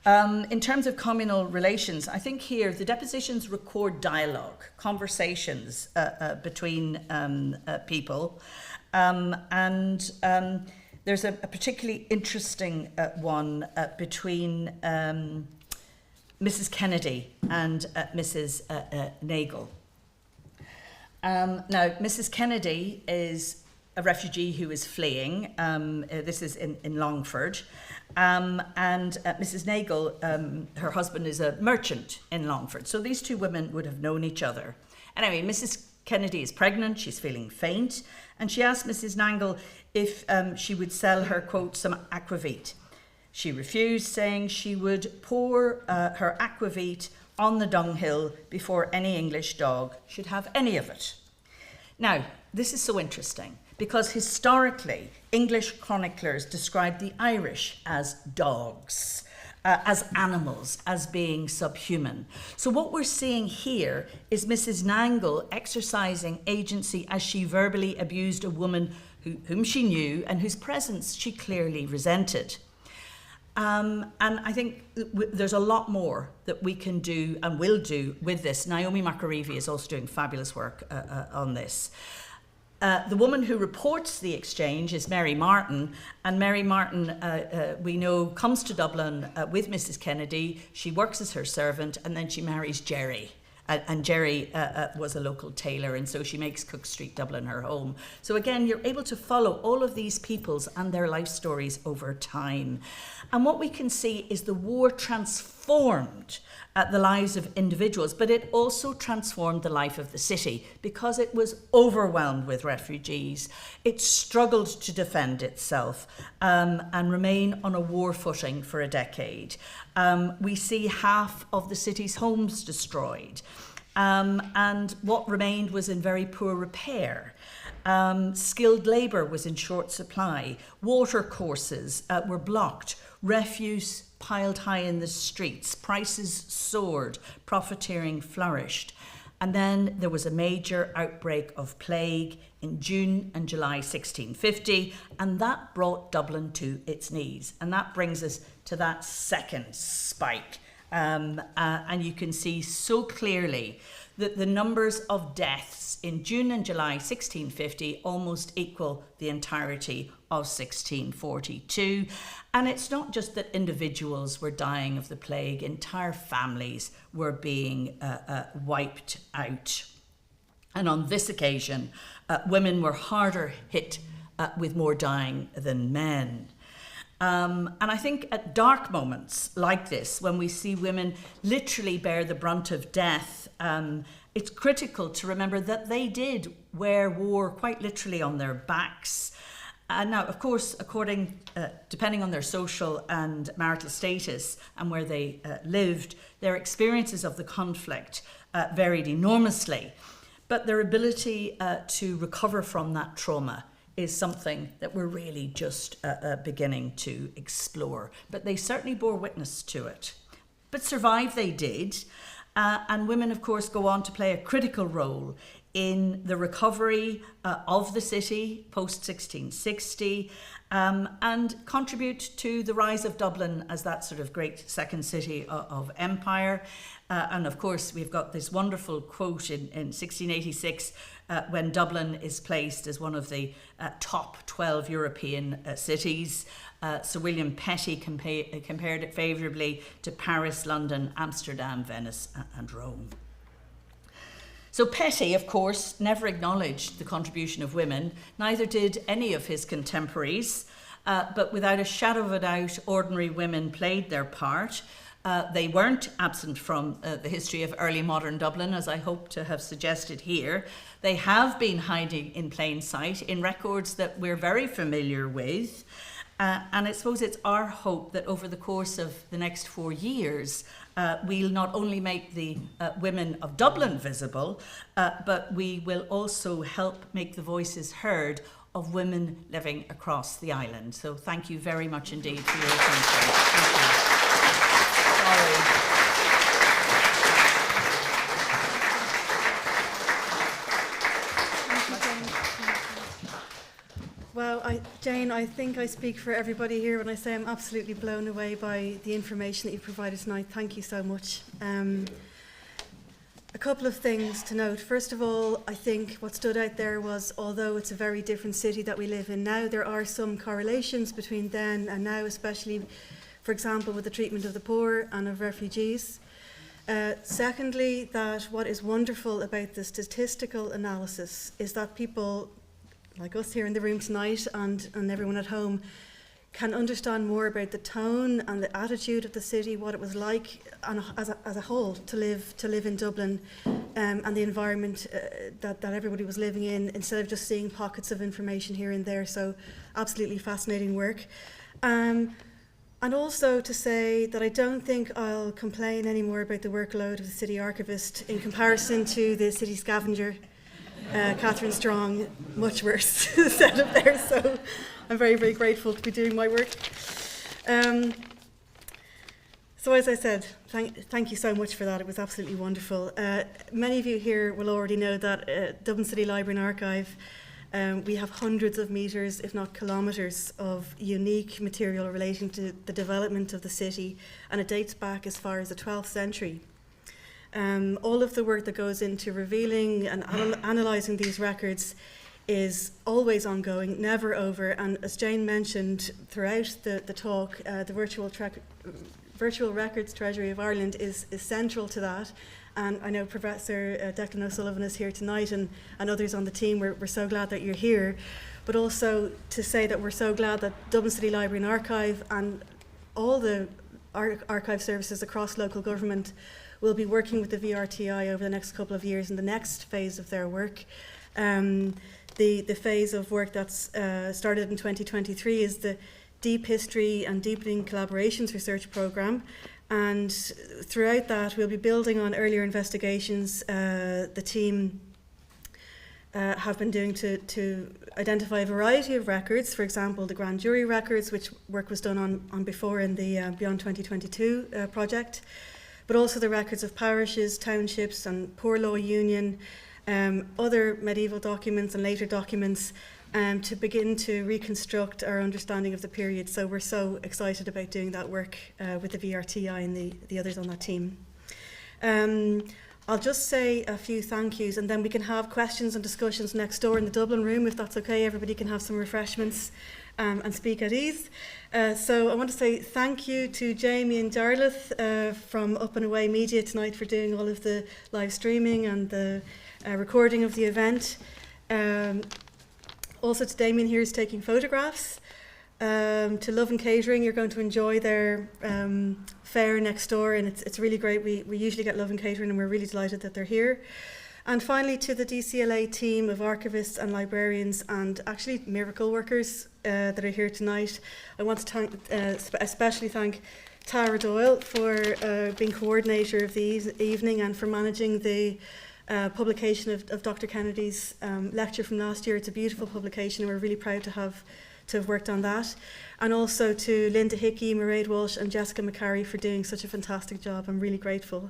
In terms of communal relations, I think here the depositions record dialogue, conversations between people. And there's a particularly interesting one between Mrs. Kennedy and Mrs. Nagel. Now, Mrs. Kennedy is a refugee who is fleeing. This is in Longford. And Mrs. Nagel, her husband is a merchant in Longford. So these two women would have known each other. Anyway, Mrs. Kennedy is pregnant, she's feeling faint, and she asked Mrs. Nagel if she would sell her, quote, some aquavit. She refused, saying she would pour her aquavit on the dunghill before any English dog should have any of it. Now, this is so interesting because historically, English chroniclers described the Irish as dogs, as animals, as being subhuman. So what we're seeing here is Mrs. Nagel exercising agency as she verbally abused a woman whom she knew and whose presence she clearly resented. And I think there's a lot more that we can do and will do with this. Naomi McAreevy is also doing fabulous work on this. The woman who reports the exchange is Mary Martin, and Mary Martin, we know, comes to Dublin with Mrs. Kennedy. She works as her servant, and then she marries Jerry. And Jerry was a local tailor, and so she makes Cook Street, Dublin, her home. So again, you're able to follow all of these peoples and their life stories over time. And what we can see is the war transformed the lives of individuals, but it also transformed the life of the city because it was overwhelmed with refugees. It struggled to defend itself and remain on a war footing for a decade. We see half of the city's homes destroyed, and what remained was in very poor repair. Skilled labour was in short supply. Water courses were blocked. Refuse piled high in the streets. Prices soared. Profiteering flourished. And then there was a major outbreak of plague in June and July 1650, and that brought Dublin to its knees. And that brings us to that second spike. And you can see so clearly that the numbers of deaths in June and July 1650 almost equal the entirety of 1642. And it's not just that individuals were dying of the plague, entire families were being wiped out. And on this occasion, women were harder hit with more dying than men. And I think at dark moments like this, when we see women literally bear the brunt of death, it's critical to remember that they did wear war quite literally on their backs. And now, of course, depending on their social and marital status and where they lived, their experiences of the conflict varied enormously. But their ability to recover from that trauma is something that we're really just beginning to explore. But they certainly bore witness to it. But survive they did. And women, of course, go on to play a critical role in the recovery of the city post-1660 and contribute to the rise of Dublin as that sort of great second city of empire. And of course, we've got this wonderful quote in 1686 when Dublin is placed as one of the top 12 European cities. Sir William Petty compared it favourably to Paris, London, Amsterdam, Venice and Rome. So Petty, of course, never acknowledged the contribution of women, neither did any of his contemporaries, but without a shadow of a doubt, ordinary women played their part. They weren't absent from the history of early modern Dublin, as I hope to have suggested here. They have been hiding in plain sight in records that we're very familiar with. And I suppose it's our hope that over the course of the next 4 years, we'll not only make the women of Dublin visible, but we will also help make the voices heard of women living across the island. So thank you very much indeed for your attention. Thank you. Sorry. Well, Jane, I think I speak for everybody here when I say I'm absolutely blown away by the information that you've provided tonight. Thank you so much. A couple of things to note. First of all, I think what stood out there was, although it's a very different city that we live in now, there are some correlations between then and now, especially for example, with the treatment of the poor and of refugees. Secondly, that what is wonderful about the statistical analysis is that people like us here in the room tonight and everyone at home can understand more about the tone and the attitude of the city, what it was like as a whole to live in Dublin, and the environment that everybody was living in, instead of just seeing pockets of information here and there. So absolutely fascinating work. And also to say that I don't think I'll complain anymore about the workload of the city archivist in comparison to the city scavenger, Catherine Strong, much worse setup there. So I'm very, very grateful to be doing my work. So as I said, thank you so much for that. It was absolutely wonderful. Many of you here will already know that Dublin City Library and Archive, we have hundreds of metres, if not kilometres, of unique material relating to the development of the city, and it dates back as far as the 12th century. All of the work that goes into revealing and analysing these records is always ongoing, never over, and as Jane mentioned throughout the talk, the Virtual Records Treasury of Ireland is central to that. And I know Professor Declan O'Sullivan is here tonight, and others on the team. We're so glad that you're here. But also to say that we're so glad that Dublin City Library and Archive and all the archive services across local government will be working with the VRTI over the next couple of years in the next phase of their work. The phase of work that's started in 2023 is the Deep History and Deepening Collaborations Research Programme. And throughout that, we'll be building on earlier investigations the team have been doing to identify a variety of records. For example, the grand jury records, which work was done on before in the Beyond 2022 project, but also the records of parishes, townships and poor law union, other medieval documents and later documents, to begin to reconstruct our understanding of the period. So we're so excited about doing that work with the VRTI and the others on that team. I'll just say a few thank yous, and then we can have questions and discussions next door in the Dublin room, if that's okay. Everybody can have some refreshments and speak at ease. So I want to say thank you to Jamie and Jarlath from Up and Away Media tonight for doing all of the live streaming and the recording of the event. Also to Damien here who's taking photographs. To Love and Catering, you're going to enjoy their fair next door, and it's really great. We usually get Love and Catering, and we're really delighted that they're here. And finally to the DCLA team of archivists and librarians and actually miracle workers that are here tonight. I want to especially thank Tara Doyle for being coordinator of the evening and for managing the publication of Dr. Kennedy's lecture from last year. It's a beautiful publication, and we're really proud to have worked on that. And also to Linda Hickey, Mairead Walsh and Jessica McCarry for doing such a fantastic job. I'm really grateful.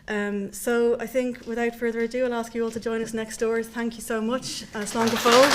So I think without further ado, I'll ask you all to join us next door. Thank you so much. Slán go fóill.